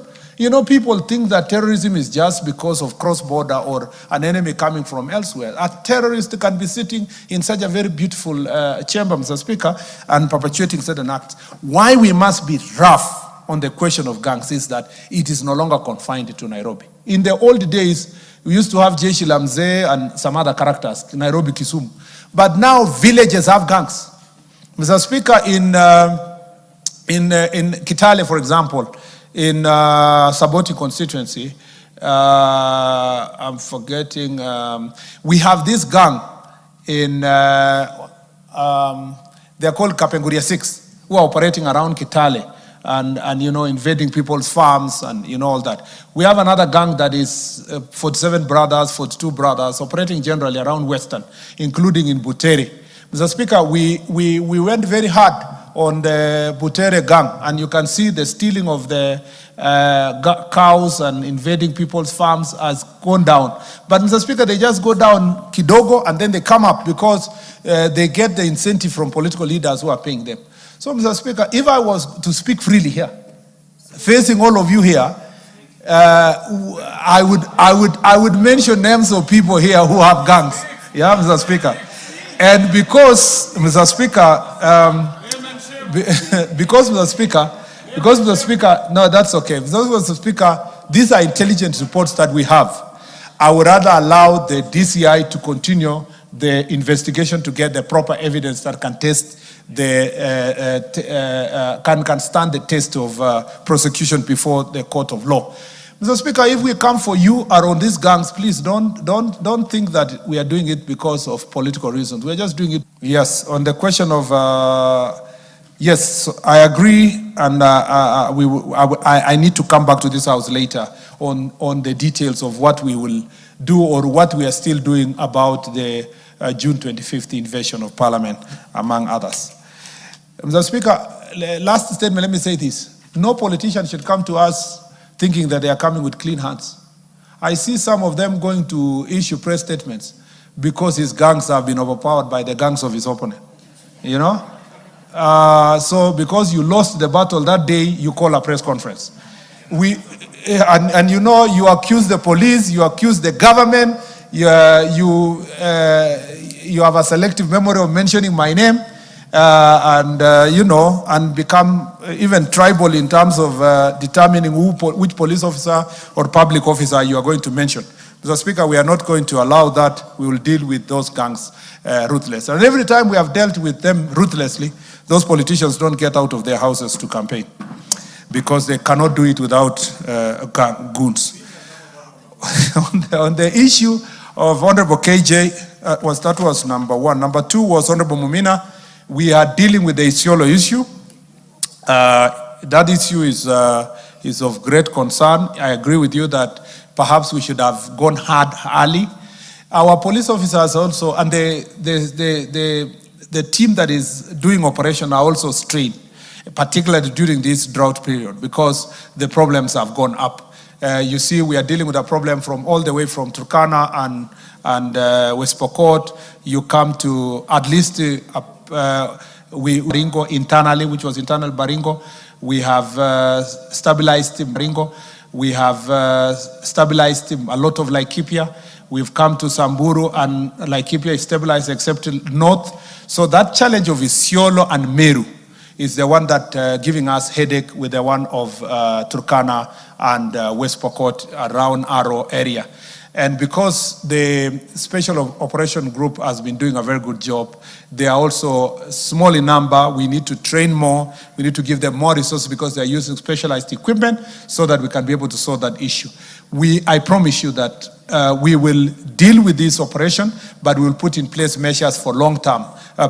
Speaker 1: People think that terrorism is just because of cross-border or an enemy coming from elsewhere. A terrorist can be sitting in such a very beautiful chamber, Mr. Speaker, and perpetuating certain acts. Why we must be rough on the question of gangs is that it is no longer confined to Nairobi. In the old days, we used to have Jeshi la Mzee and some other characters, Nairobi, Kisumu. But now villages have gangs. Mr. Speaker, in Kitale, for example, in Saboti constituency, I'm forgetting, we have this gang in, they're called Kapenguria 6, who are operating around Kitale and invading people's farms and all that. We have another gang that is 47 brothers, 42 brothers, operating generally around Western, including in Butere. Mr. Speaker, we went very hard on the Butere gang, and you can see the stealing of the cows and invading people's farms has gone down. But Mr. Speaker, they just go down kidogo and then they come up because they get the incentive from political leaders who are paying them. So, Mr. Speaker, if I was to speak freely here, facing all of you here, I would mention names of people here who have gangs. Yeah, Mr. Speaker. And because, Mr. Speaker, because Mr. Speaker, no, that's okay. Because Mr. Speaker, these are intelligence reports that we have. I would rather allow the DCI to continue the investigation to get the proper evidence that can test can stand the test of prosecution before the court of law. Mr. Speaker, if we come for you or on these gangs, please don't think that we are doing it because of political reasons. We're just doing it. Yes, on the question of yes, I agree, and I need to come back to this house later on the details of what we will do or what we are still doing about the June 25th invasion of Parliament, among others. Mr. Speaker, last statement, let me say this. No politician should come to us thinking that they are coming with clean hands. I see some of them going to issue press statements because his gangs have been overpowered by the gangs of his opponent. So because you lost the battle that day, you call a press conference. You accuse the police, you accuse the government, you have a selective memory of mentioning my name. and become even tribal in terms of determining which police officer or public officer you are going to mention. Mr. Speaker, we are not going to allow that. We will deal with those gangs ruthlessly. And every time we have dealt with them ruthlessly, those politicians don't get out of their houses to campaign because they cannot do it without goons. On the issue of Honorable KJ, that was number one. Number two was Honorable Mumina. We are dealing with the Isiolo issue. That issue is of great concern. I agree with you that perhaps we should have gone hard early. Our police officers also, and the team that is doing operation are also strained, particularly during this drought period, because the problems have gone up. You see, we are dealing with a problem from all the way from Turkana and West Pokot. You come to at least Baringo internally, which was internal Baringo. We have stabilized Baringo. We have stabilized a lot of Laikipia. We've come to Samburu, and Laikipia is stabilized except north. So that challenge of Isiolo and Meru is the one that giving us headache with the one of Turkana and West Pokot around Aro area. And because the Special Operation Group has been doing a very good job, they are also small in number. We need to train more. We need to give them more resources because they are using specialized equipment so that we can be able to solve that issue. I promise you that we will deal with this operation, but we will put in place measures for long-term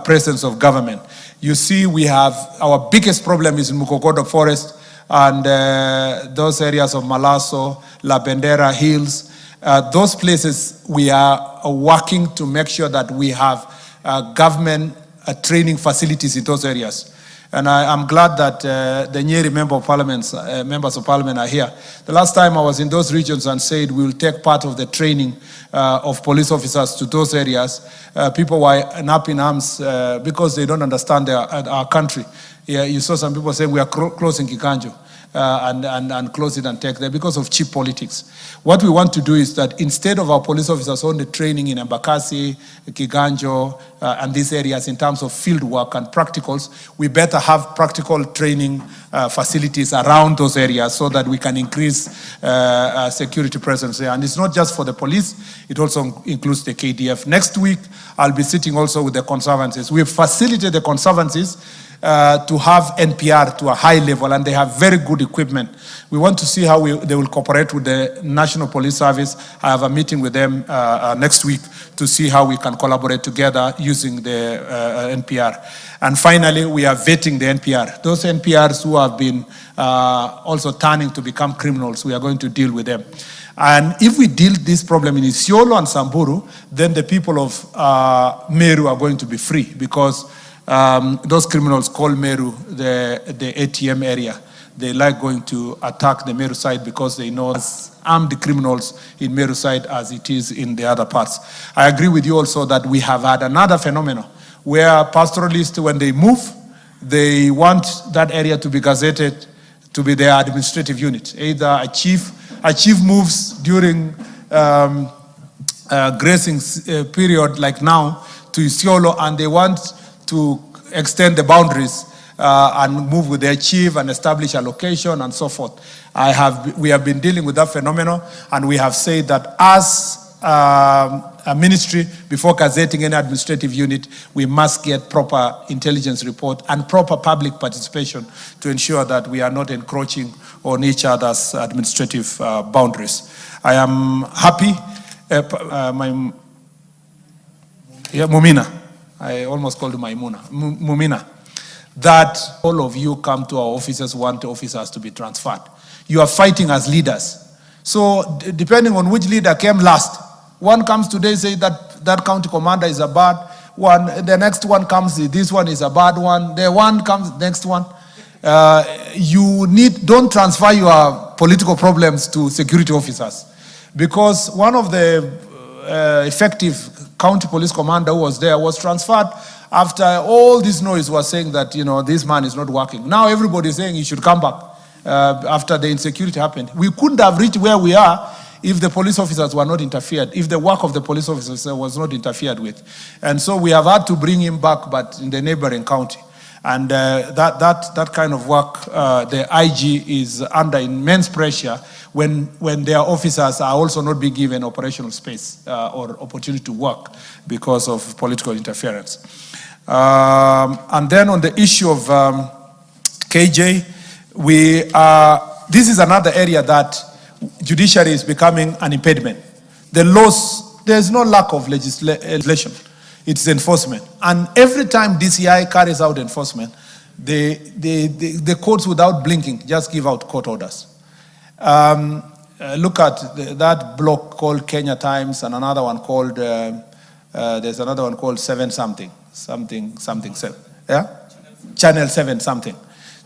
Speaker 1: presence of government. You see, we have, our biggest problem is in Mukokodo Forest and those areas of Malaso, La Bendera Hills. Those places we are working to make sure that we have government training facilities in those areas. And I'm glad that the Nyeri members of parliament are here. The last time I was in those regions and said we will take part of the training of police officers to those areas, people were up in arms because they don't understand our country. Yeah, you saw some people saying we are closing Kikanjo. And close it and take them because of cheap politics. What we want to do is that instead of our police officers only training in Embakasi, Kiganjo, and these areas in terms of field work and practicals, we better have practical training facilities around those areas so that we can increase security presence there. And it's not just for the police, it also includes the KDF. Next week, I'll be sitting also with the conservancies. We've facilitated the conservancies to have NPR to a high level, and they have very good equipment. We want to see how they will cooperate with the National Police Service. I have a meeting with them next week to see how we can collaborate together using the NPR. And finally, we are vetting the NPR. Those NPRs who have been also turning to become criminals, we are going to deal with them. And if we deal this problem in Isiolo and Samburu, then the people of Meru are going to be free because those criminals call Meru the ATM area. They like going to attack the Meru side because they know as armed criminals in Meru side as it is in the other parts. I agree with you also that we have had another phenomenon where pastoralists, when they move, they want that area to be gazetted to be their administrative unit. Either a chief moves during grazing period like now to Isiolo, and they want to extend the boundaries and move with their chief and establish a location and so forth. We have been dealing with that phenomenon, and we have said that as a ministry, before gazetting any administrative unit, we must get proper intelligence report and proper public participation to ensure that we are not encroaching on each other's administrative boundaries. I am happy, Mumina. I almost called Mumina, that all of you come to our offices, want officers to be transferred. You are fighting as leaders. So depending on which leader came last, one comes today, say that county commander is a bad one, the next one comes, this one is a bad one, the one comes, next one. Don't transfer your political problems to security officers, because one of the effective county police commander who was there was transferred after all this noise was saying that, this man is not working. Now everybody is saying he should come back after the insecurity happened. We couldn't have reached where we are if the police officers were not interfered, if the work of the police officers was not interfered with. And so we have had to bring him back, but in the neighboring county. And that kind of work, the IG is under immense pressure when their officers are also not being given operational space or opportunity to work because of political interference. And then on the issue of KJ, this is another area that judiciary is becoming an impediment. The laws, there's no lack of legislation. It's enforcement. And every time DCI carries out enforcement, the courts, without blinking, just give out court orders. Look at that block called Kenya Times and another one called, there's another one called 7-something, something 7. Yeah? Channel 7 something.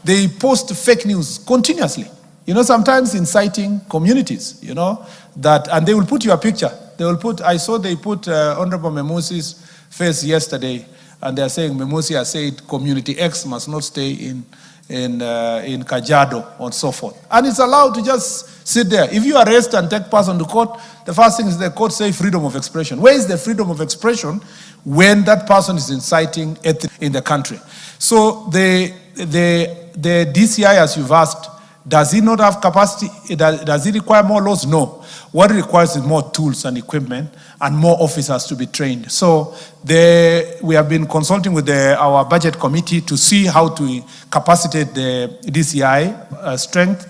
Speaker 1: They post fake news continuously. You know, sometimes inciting communities, you know, that, and they will put your picture. They will put, I saw they put Honorable Memusi's face yesterday, and they are saying Memusi has said community X must not stay in Kajiado and so forth. And it's allowed to just sit there. If you arrest and take person to court, the first thing is the court say freedom of expression. Where is the freedom of expression when that person is inciting in the country? So the DCI, as you've asked, does it not have capacity? Does it require more laws? No. What it requires is more tools and equipment and more officers to be trained. So we have been consulting with our budget committee to see how to capacitate the DCI strength.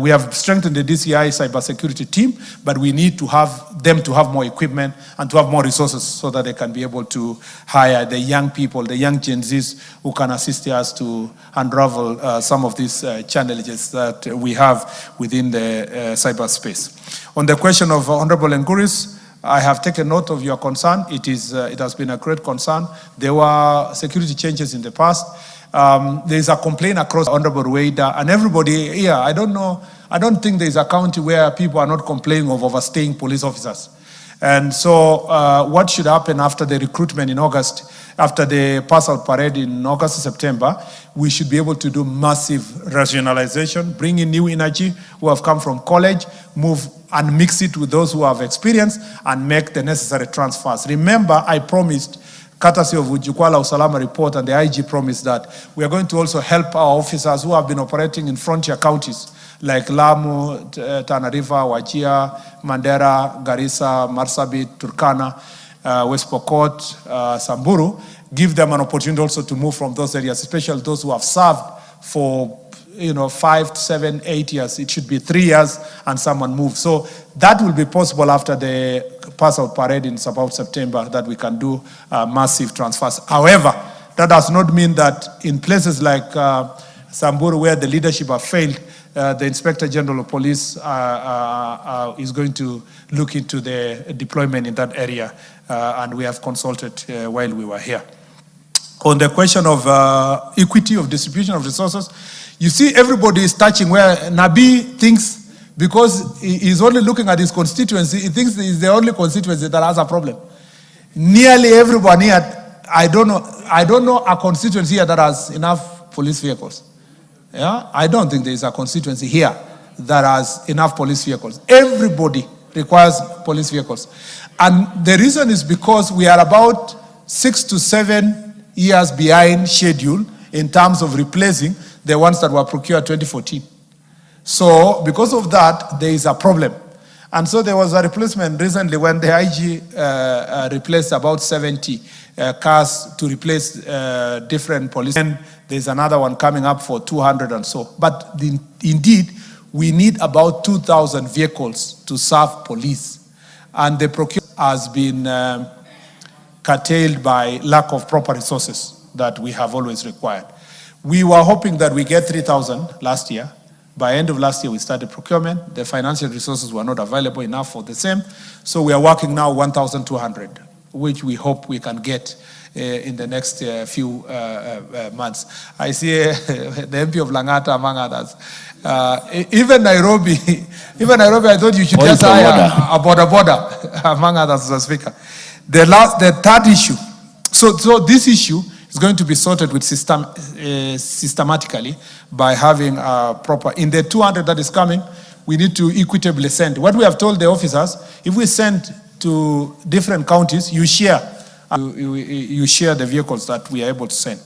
Speaker 1: We have strengthened the DCI cybersecurity team, but we need to have them to have more equipment and to have more resources so that they can be able to hire the young people, the young Gen Zs who can assist us to unravel some of these challenges that we have within the cyberspace. On the question of Honorable Nguris, I have taken note of your concern. It has been a great concern. There were security changes in the past. There is a complaint across Honorable Rueda and everybody here. I don't think there is a county where people are not complaining of overstaying police officers. And so what should happen after the recruitment in August, after the pass-out parade in August, September, we should be able to do massive rationalization, bring in new energy who have come from college, move and mix it with those who have experience and make the necessary transfers. Remember, I promised, courtesy of Ujukwala Usalama report, and the IG promised that we are going to also help our officers who have been operating in frontier counties like Lamu, Tana River, Wajir, Mandera, Garissa, Marsabit, Turkana, West Pokot, Samburu, give them an opportunity also to move from those areas, especially those who have served for 5, 7, 8 years. It should be 3 years and someone moves. So that will be possible after the pass-out parade in about September, that we can do massive transfers. However, that does not mean that in places like Samburu, where the leadership have failed, the Inspector General of Police is going to look into the deployment in that area, and we have consulted while we were here. On the question of equity of distribution of resources, you see everybody is touching where Nabi thinks, because he's only looking at his constituency, he thinks he's the only constituency that has a problem. Nearly everyone here, I don't know a constituency here that has enough police vehicles. Yeah, I don't think there is a constituency here that has enough police vehicles. Everybody requires police vehicles. And the reason is because we are about 6 to 7 years behind schedule in terms of replacing the ones that were procured 2014. So because of that, there is a problem. And so there was a replacement recently when the IG replaced about 70 cars to replace different police. And there's another one coming up for 200 and so. But indeed, we need about 2,000 vehicles to serve police. And the procurement has been curtailed by lack of proper resources that we have always required. We were hoping that we get 3,000 last year. By end of last year, we started procurement. The financial resources were not available enough for the same. So we are working now 1,200, which we hope we can get in the next few months. I see the MP of Langata, among others. Even Nairobi, I thought you should just hire a border, among others, as a speaker. The third issue. So this issue is going to be sorted with systematically by having a proper, in the 200 that is coming, we need to equitably send. What we have told the officers, if we send to different counties, you share the vehicles that we are able to send.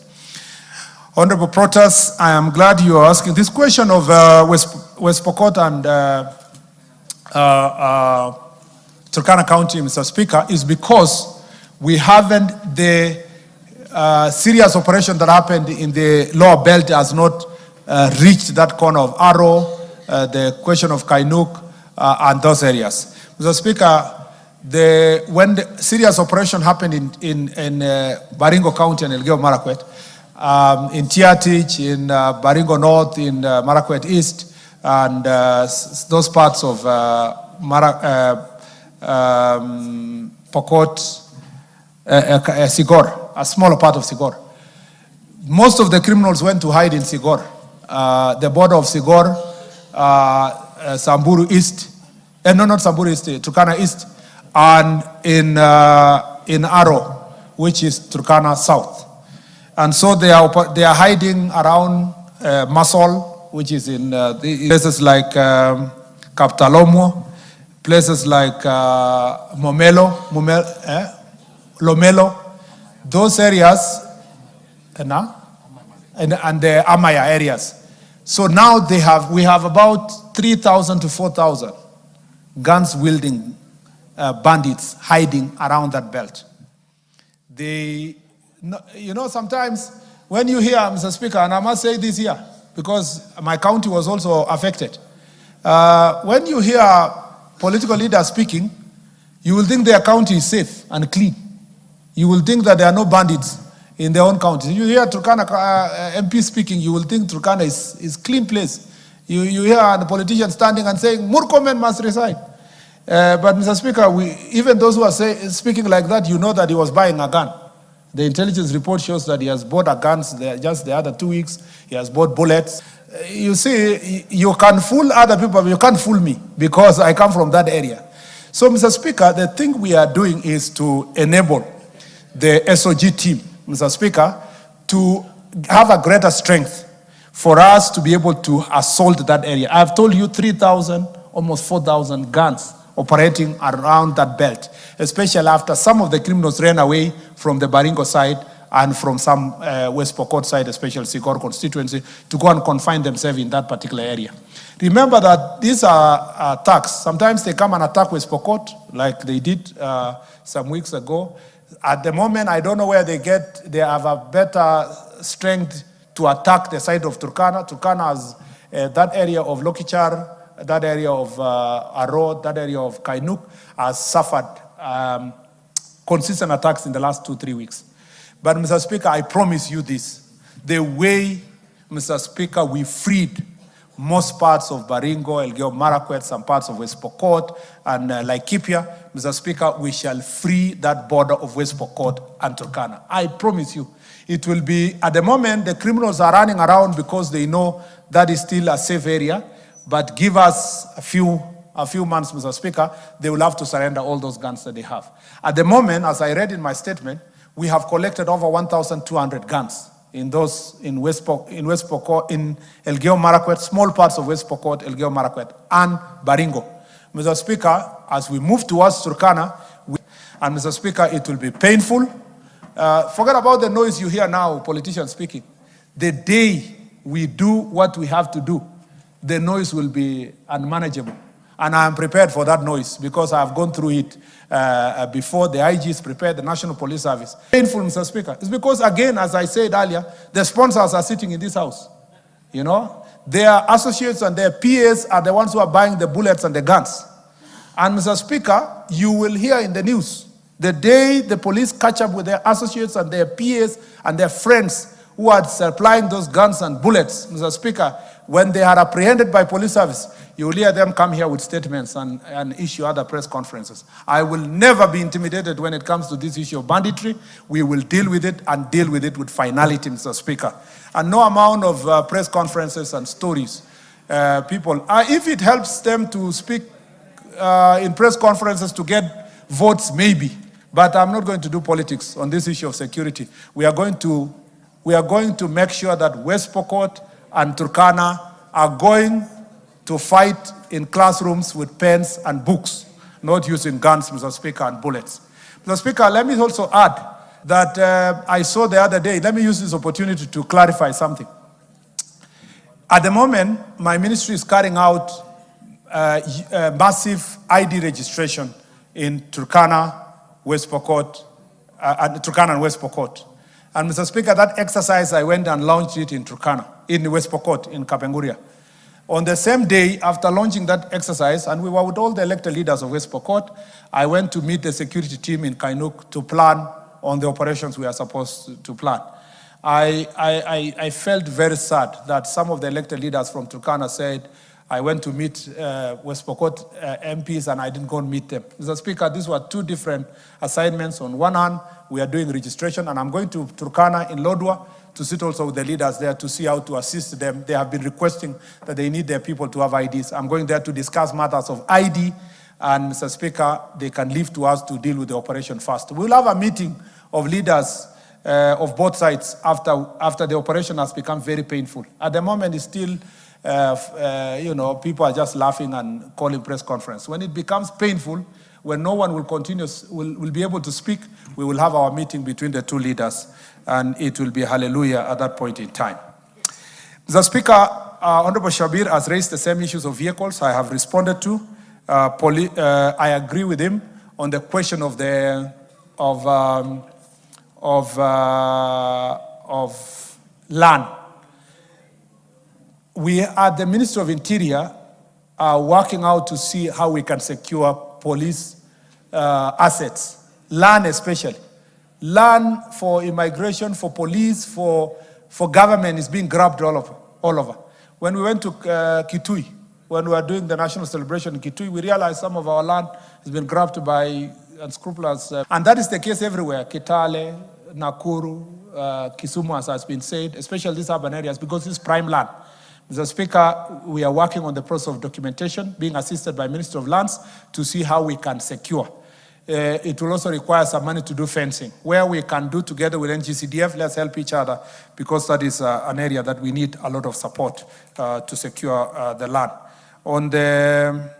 Speaker 1: Honorable Protas, I am glad you are asking this question of West Pokot and Turkana County, Mr. Speaker, is because we haven't, the serious operation that happened in the lower belt has not reached that corner of Aro, the question of Kainuk, and those areas. Mr. Speaker, when the serious operation happened in Baringo County and Elgeyo Marakwet, in Tiatich, in Baringo North, in Marakwet East, and those parts of Pokot, Sigor, a smaller part of Sigor. Most of the criminals went to hide in Sigor. The border of Sigor, Samburu East, no, not Samburu East, Turkana East, and in Aro, which is Turkana South. And so they are hiding around Masol, which is in places like Kaptalomo, places like Lomelo, those areas, and the Amaya areas. So now we have about 3,000 to 4,000 guns-wielding bandits hiding around that belt. Sometimes when you hear, Mr. Speaker, and I must say this here, because my county was also affected, when you hear political leaders speaking, you will think their county is safe and clean. You will think that there are no bandits in their own counties. You hear Turkana MP speaking, you will think Turkana is clean place. You hear the politician standing and saying, Murkomen must resign. But Mr. Speaker, even those who are speaking like that, you know that he was buying a gun. The intelligence report shows that he has bought a gun just the other 2 weeks. He has bought bullets. You see, you can fool other people, but you can't fool me because I come from that area. So, Mr. Speaker, the thing we are doing is to enable the SOG team, Mr. Speaker, to have a greater strength for us to be able to assault that area. I've told you 3,000, almost 4,000 guns operating around that belt, especially after some of the criminals ran away from the Baringo side and from some West Pokot side, especially Sigor constituency, to go and confine themselves in that particular area. Remember that these are attacks. Sometimes they come and attack West Pokot, like they did some weeks ago. At the moment, I don't know where they have a better strength to attack the side of Turkana. Turkana has that area of Lokichar, that area of Aro, that area of Kainuk has suffered consistent attacks in the last 2-3 weeks. But Mr. Speaker, I promise you this. The way, Mr. Speaker, we freed most parts of Baringo, Elgeyo Marakwet, some parts of West Pokot, and Laikipia, Mr. Speaker, we shall free that border of West Pokot and Turkana. I promise you. It will be, at the moment, the criminals are running around because they know that is still a safe area. But give us a few months, Mr. Speaker, they will have to surrender all those guns that they have. At the moment, as I read in my statement, we have collected over 1,200 guns in West Pokot, in Elgeyo Marakwet, small parts of West Pokot, Elgeyo Marakwet, and Baringo. Mr. Speaker, as we move towards Turkana, and Mr. Speaker, it will be painful. Forget about the noise you hear now, politicians speaking. The day we do what we have to do, the noise will be unmanageable. And I am prepared for that noise because I have gone through it before. The IG is prepared, the National Police Service. Painful, Mr. Speaker. It's because, again, as I said earlier, the sponsors are sitting in this house. You know, their associates and their PAs are the ones who are buying the bullets and the guns. And, Mr. Speaker, you will hear in the news, the day the police catch up with their associates and their PAs and their friends who are supplying those guns and bullets, Mr. Speaker, when they are apprehended by police service, you will hear them come here with statements and issue other press conferences. I will never be intimidated when it comes to this issue of banditry. We will deal with it and deal with it with finality, Mr. Speaker. And no amount of press conferences and stories. If it helps them to speak in press conferences to get votes, maybe. But I'm not going to do politics on this issue of security. We are going to make sure that West Pokot and Turkana are going to fight in classrooms with pens and books, not using guns, Mr. Speaker, and bullets. Mr. Speaker, let me also add that I saw the other day, let me use this opportunity to clarify something. At the moment, my ministry is carrying out massive ID registration in Turkana, West Pokot, Turkana and West Pokot. And Mr. Speaker, that exercise, I went and launched it in Turkana, in West Pokot, in Kapenguria. On the same day, after launching that exercise, and we were with all the elected leaders of West Pokot, I went to meet the security team in Kainuk to plan on the operations we are supposed to plan. I felt very sad that some of the elected leaders from Turkana said, I went to meet West Pokot MPs and I didn't go and meet them. Mr. Speaker, these were two different assignments. On one hand, we are doing registration, and I'm going to Turkana in Lodwar to sit also with the leaders there to see how to assist them. They have been requesting that they need their people to have IDs. I'm going there to discuss matters of ID, and Mr. Speaker, they can leave to us to deal with the operation first. We'll have a meeting of leaders of both sides after the operation has become very painful. At the moment, it's still, people are just laughing and calling press conference. When it becomes painful, when no one will be able to speak, we will have our meeting between the two leaders, and it will be hallelujah at that point in time. Mr. Speaker, Honorable Shabir has raised the same issues of vehicles I have responded to. I agree with him on the question of land. We at the Ministry of Interior are working out to see how we can secure police assets, land especially. Land for immigration, for police, for government is being grabbed all over. When we went to Kitui, when we were doing the national celebration in Kitui, we realized some of our land has been grabbed by unscrupulous, and that is the case everywhere. Kitale, Nakuru, Kisumu, as has been said, especially these urban areas, because it's prime land. Mr. Speaker, we are working on the process of documentation, being assisted by Minister of Lands, to see how we can secure. It will also require some money to do fencing. Where we can do together with NGCDF, let's help each other, because that is an area that we need a lot of support to secure the land. On the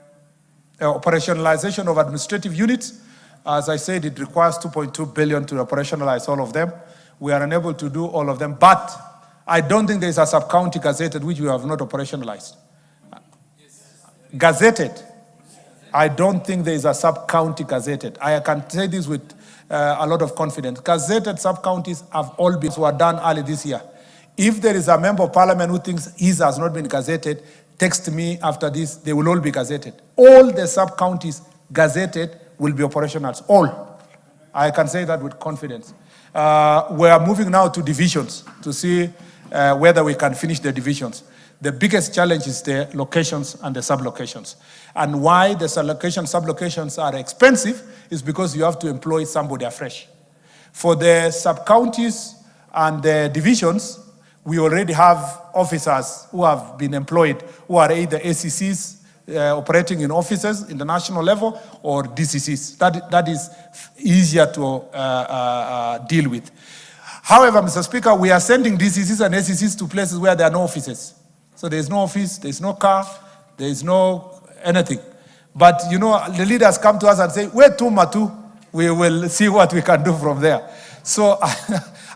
Speaker 1: operationalization of administrative units, as I said, it requires 2.2 billion to operationalize all of them. We are unable to do all of them, but I don't think there is a sub-county gazetted which we have not operationalized. Gazetted. I don't think there is a sub-county gazetted. I can say this with a lot of confidence. Gazetted sub-counties have all been were done early this year. If there is a member of parliament who thinks his has not been gazetted, text me after this, they will all be gazetted. All the sub-counties gazetted will be operational. All. I can say that with confidence. We are moving now to divisions to see whether we can finish the divisions. The biggest challenge is the locations and the sub-locations. And why the sub-locations are expensive is because you have to employ somebody afresh. For the sub-counties and the divisions, we already have officers who have been employed, who are either ACCs operating in offices in the national level or DCCs. That is easier to deal with. However, Mr. Speaker, we are sending DCCs and ACCs to places where there are no offices. So there's no office, there's no car, there's no anything. But, the leaders come to us and say, we're too matu, we will see what we can do from there. So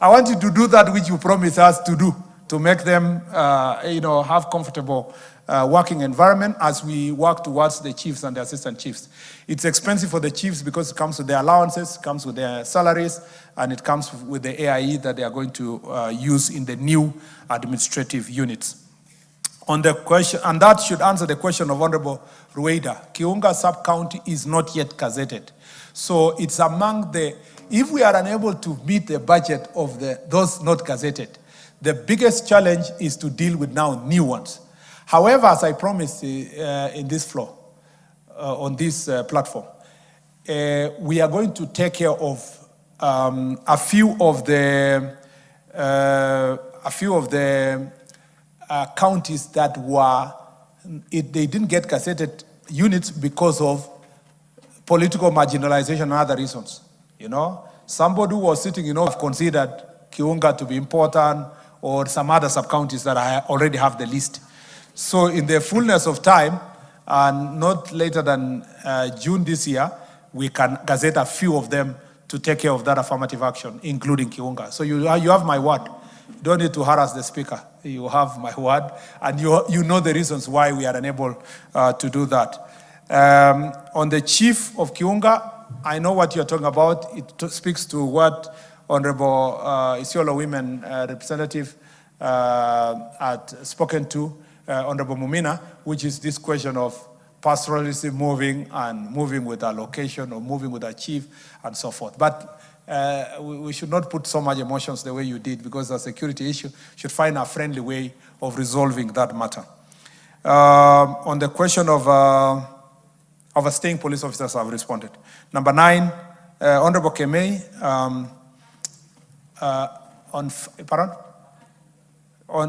Speaker 1: I want you to do that which you promised us to do, to make them, have comfortable working environment as we work towards the chiefs and the assistant chiefs. It's expensive for the chiefs because it comes with their allowances, it comes with their salaries, and it comes with the AIE that they are going to use in the new administrative units. On the question, and that should answer the question of Honorable Rueda, Kiunga sub-county is not yet gazetted. So it's among the, if we are unable to meet the budget of those not gazetted, the biggest challenge is to deal with now new ones. However, as I promised in this floor, on this platform, we are going to take care of a few of the counties that they didn't get gazetted units because of political marginalization and other reasons. Somebody who was sitting, considered Kiunga to be important, or some other sub-counties that I already have the list. So in the fullness of time, and not later than June this year, we can gazette a few of them to take care of that affirmative action, including Kiunga. So you have my word. You don't need to harass the speaker. You have my word, and you know the reasons why we are unable to do that. On the chief of Kiunga, I know what you're talking about. It speaks to what Honorable Isiolo Women Representative had spoken to, Honorable Mumina, which is this question of pastoralism moving with our location or moving with our chief and so forth. But we should not put so much emotions the way you did, because the security issue should find a friendly way of resolving that matter. On the question of staying police officers, I've responded. Number 9, Honorable Kemei, on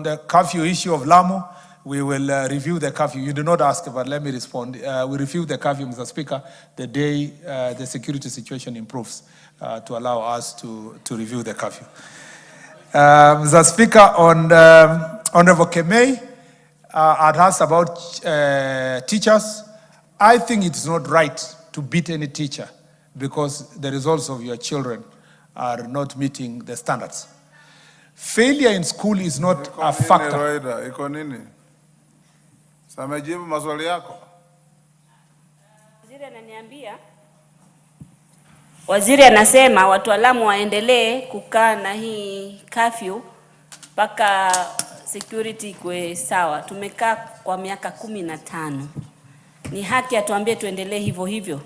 Speaker 1: the curfew issue of Lamu, we will review the curfew. You did not ask, but let me respond. We review the curfew, Mr. Speaker, the day the security situation improves to allow us to review the curfew. Mr. Speaker, on Honorable Kemei, I'd asked about teachers. I think it's not right to beat any teacher because the results of your children are not meeting the standards. Failure in school is not a factor.
Speaker 2: Iko nini? Samejibu maswali yako.
Speaker 10: Waziri ananiambia, waziri anasema watu wa Lamu waendelee kukaa na hii curfew mpaka security kwe sawa. Tumekaa kwa miaka 15. Ni haki atuambie tuendelee hivyo hivyo.